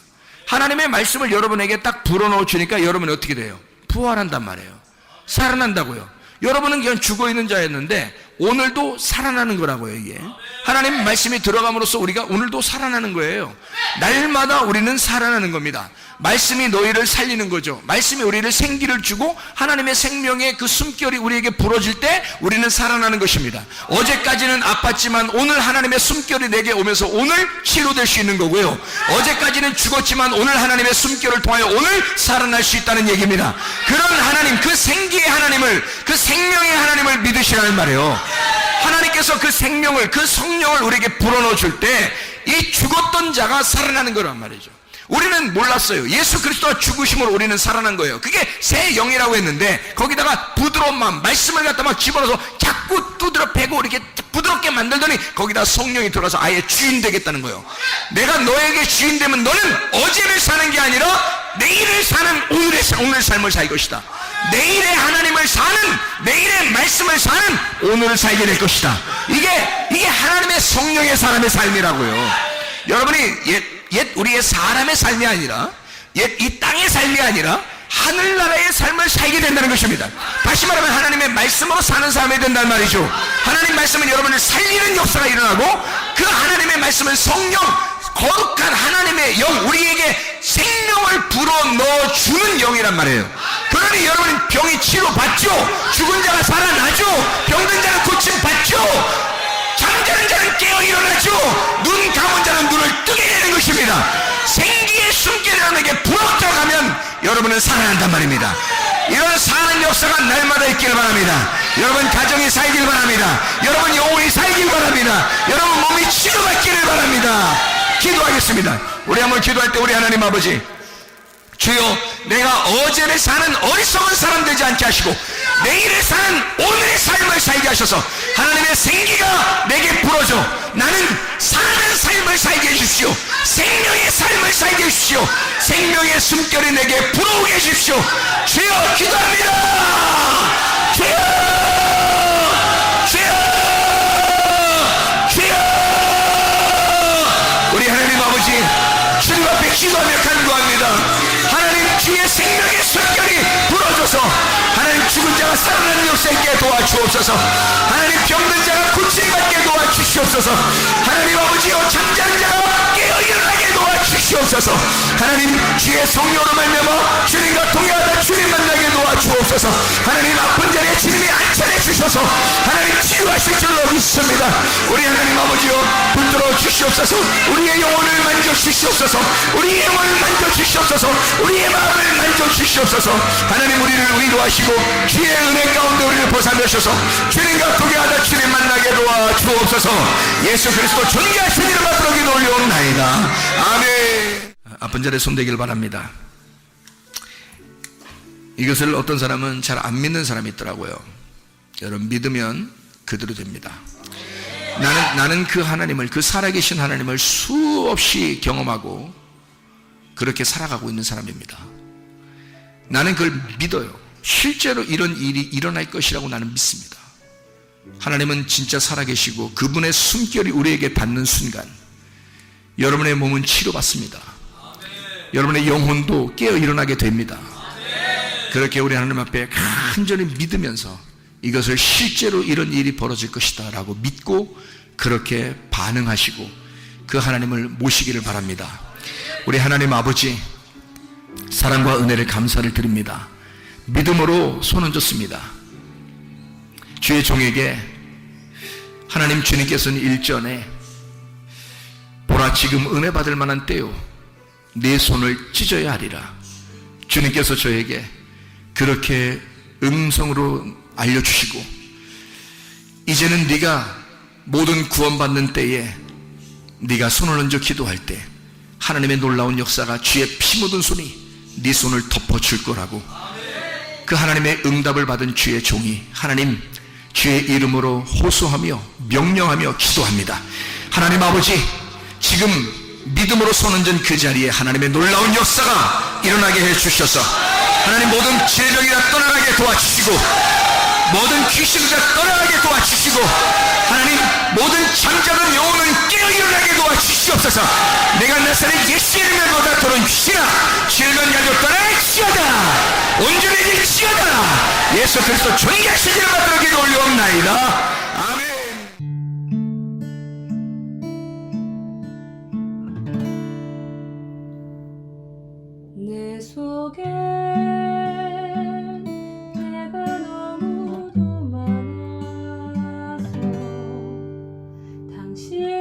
하나님의 말씀을 여러분에게 딱 불어넣어 주니까 여러분이 어떻게 돼요? 부활한단 말이에요. 살아난다고요. 여러분은 그냥 죽어있는 자였는데 오늘도 살아나는 거라고요. 이게 하나님 말씀이 들어감으로써 우리가 오늘도 살아나는 거예요. 날마다 우리는 살아나는 겁니다. 말씀이 너희를 살리는 거죠. 말씀이 우리를 생기를 주고 하나님의 생명의 그 숨결이 우리에게 불어질 때 우리는 살아나는 것입니다. 어제까지는 아팠지만 오늘 하나님의 숨결이 내게 오면서 오늘 치료될 수 있는 거고요. 어제까지는 죽었지만 오늘 하나님의 숨결을 통하여 오늘 살아날 수 있다는 얘기입니다. 그런 하나님, 그 생기의 하나님을, 그 생명의 하나님을 믿으시라는 말이에요. 하나님께서 그 생명을, 그 성령을 우리에게 불어넣어 줄 때 이 죽었던 자가 살아나는 거란 말이죠. 우리는 몰랐어요. 예수 그리스도가 죽으심으로 우리는 살아난 거예요. 그게 새 영이라고 했는데 거기다가 부드러운 마음, 말씀을 갖다 막 집어넣어서 자꾸 두드려 패고 이렇게 부드럽게 만들더니 거기다 성령이 들어가서 아예 주인 되겠다는 거예요. 내가 너에게 주인 되면 너는 어제를 사는 게 아니라 내일을 사는 오늘 삶을 살 것이다. 내일의 하나님을 사는, 내일의 말씀을 사는 오늘을 살게 될 것이다. 이게 하나님의 성령의 사람의 삶이라고요. 여러분이 옛 우리의 사람의 삶이 아니라, 옛 이 땅의 삶이 아니라 하늘나라의 삶을 살게 된다는 것입니다. 다시 말하면 하나님의 말씀으로 사는 삶이 된다는 말이죠. 하나님 말씀은 여러분을 살리는 역사가 일어나고 그 하나님의 말씀은 성령, 거룩한 하나님의 영, 우리에게 생명을 불어넣어 주는 영이란 말이에요. 그러니 여러분은 병이 치료받죠. 죽은 자가 살아나죠. 병든 자는 고침받죠. 잠자는 자는 깨어 일어나죠. 눈 감은 자는 눈을 뜨게 되는 것입니다. 생기의 숨결이라는 게 불어들어가면 여러분은 살아난단 말입니다. 이런 사는 역사가 날마다 있기를 바랍니다. 여러분 가정이 살길 바랍니다. 여러분 영혼이 살길 바랍니다. 여러분 몸이 치료받기를 바랍니다. 기도하겠습니다. 우리 한번 기도할 때 우리 하나님 아버지, 주여, 내가 어제를 사는 어리석은 사람 되지 않게 하시고 내일을 사는 오늘의 삶을 살게 하셔서 하나님의 생기가 내게 불어줘 나는 사는 삶을 살게 해주십시오. 생명의 삶을 살게 해주십시오. 생명의 숨결이 내게 불어오게 해주십시오. 주여, 기도합니다. 주여, 주여, 주여. 우리 하나님 아버지, 주님 앞에 기도하며 간구합니다. 하나님, 주의 생명의 숨결이 불어줘서 하나님 죽은 자가 살아나는 역사 있게 도와주옵소서. 하나님 병든 자가 고침받게 도와주시옵소서. 하나님 아버지여, 잠자는 자가 깨어 일어나게 도와주시옵소서. 하나님 주의 성령으로 말미암아 주님과 동행하다 주님 만나게 도와주옵소서. 하나님 아픈 자리에 주님이 안전해 주셔서 하나님 치유하실 줄로 믿습니다. 우리 하나님 아버지여, 붙들어 주시옵소서. 우리의 영혼을 만져주시옵소서. 우리의 영혼을 만져주시옵소서. 우리의 마음을 만져주시옵소서. 하나님 우리를 위로하시고 주의 은혜 가운데 우리를 보살펴셔서 주님과 동행하다 주님 만나게 도와주옵소서. 예수 그리스도 존귀하신 이름 앞으로 기도 올려옵나이다. 아멘. 아픈 자리에 손대길 바랍니다. 이것을 어떤 사람은 잘 안 믿는 사람이 있더라고요. 여러분, 믿으면 그대로 됩니다. 나는 그 하나님을, 그 살아계신 하나님을 수없이 경험하고 그렇게 살아가고 있는 사람입니다. 나는 그걸 믿어요. 실제로 이런 일이 일어날 것이라고 나는 믿습니다. 하나님은 진짜 살아계시고 그분의 숨결이 우리에게 닿는 순간 여러분의 몸은 치료받습니다. 여러분의 영혼도 깨어 일어나게 됩니다. 그렇게 우리 하나님 앞에 간절히 믿으면서 이것을 실제로 이런 일이 벌어질 것이다 라고 믿고 그렇게 반응하시고 그 하나님을 모시기를 바랍니다. 우리 하나님 아버지, 사랑과 은혜를 감사를 드립니다. 믿음으로 손 얹었습니다. 주의 종에게 하나님 주님께서는 일전에 보라, 지금 은혜 받을 만한 때요, 내 손을 찢어야 하리라. 주님께서 저에게 그렇게 음성으로 알려주시고 이제는 네가 모든 구원받는 때에 네가 손을 얹어 기도할 때 하나님의 놀라운 역사가 주의 피 묻은 손이 네 손을 덮어줄 거라고 그 하나님의 응답을 받은 주의 종이 하나님 주의 이름으로 호소하며 명령하며 기도합니다. 하나님 아버지, 지금 믿음으로 손 얹은 그 자리에 하나님의 놀라운 역사가 일어나게 해주셔서 하나님 모든 질병이 다 떠나가게 도와주시고 모든 귀신이 다 떠나가게 도와주시고 하나님 모든 잠자는 영혼은 깨어 일어나게 도와주시옵소서. 내가 나사렛 예수의 이름을 거다토록 귀신아, 질병 가지고 떠나갈지어다, 온전해질지어다. 예수 그리스도 존귀하신 이름 받들어 기도 올려옵나이다. 아멘. 당신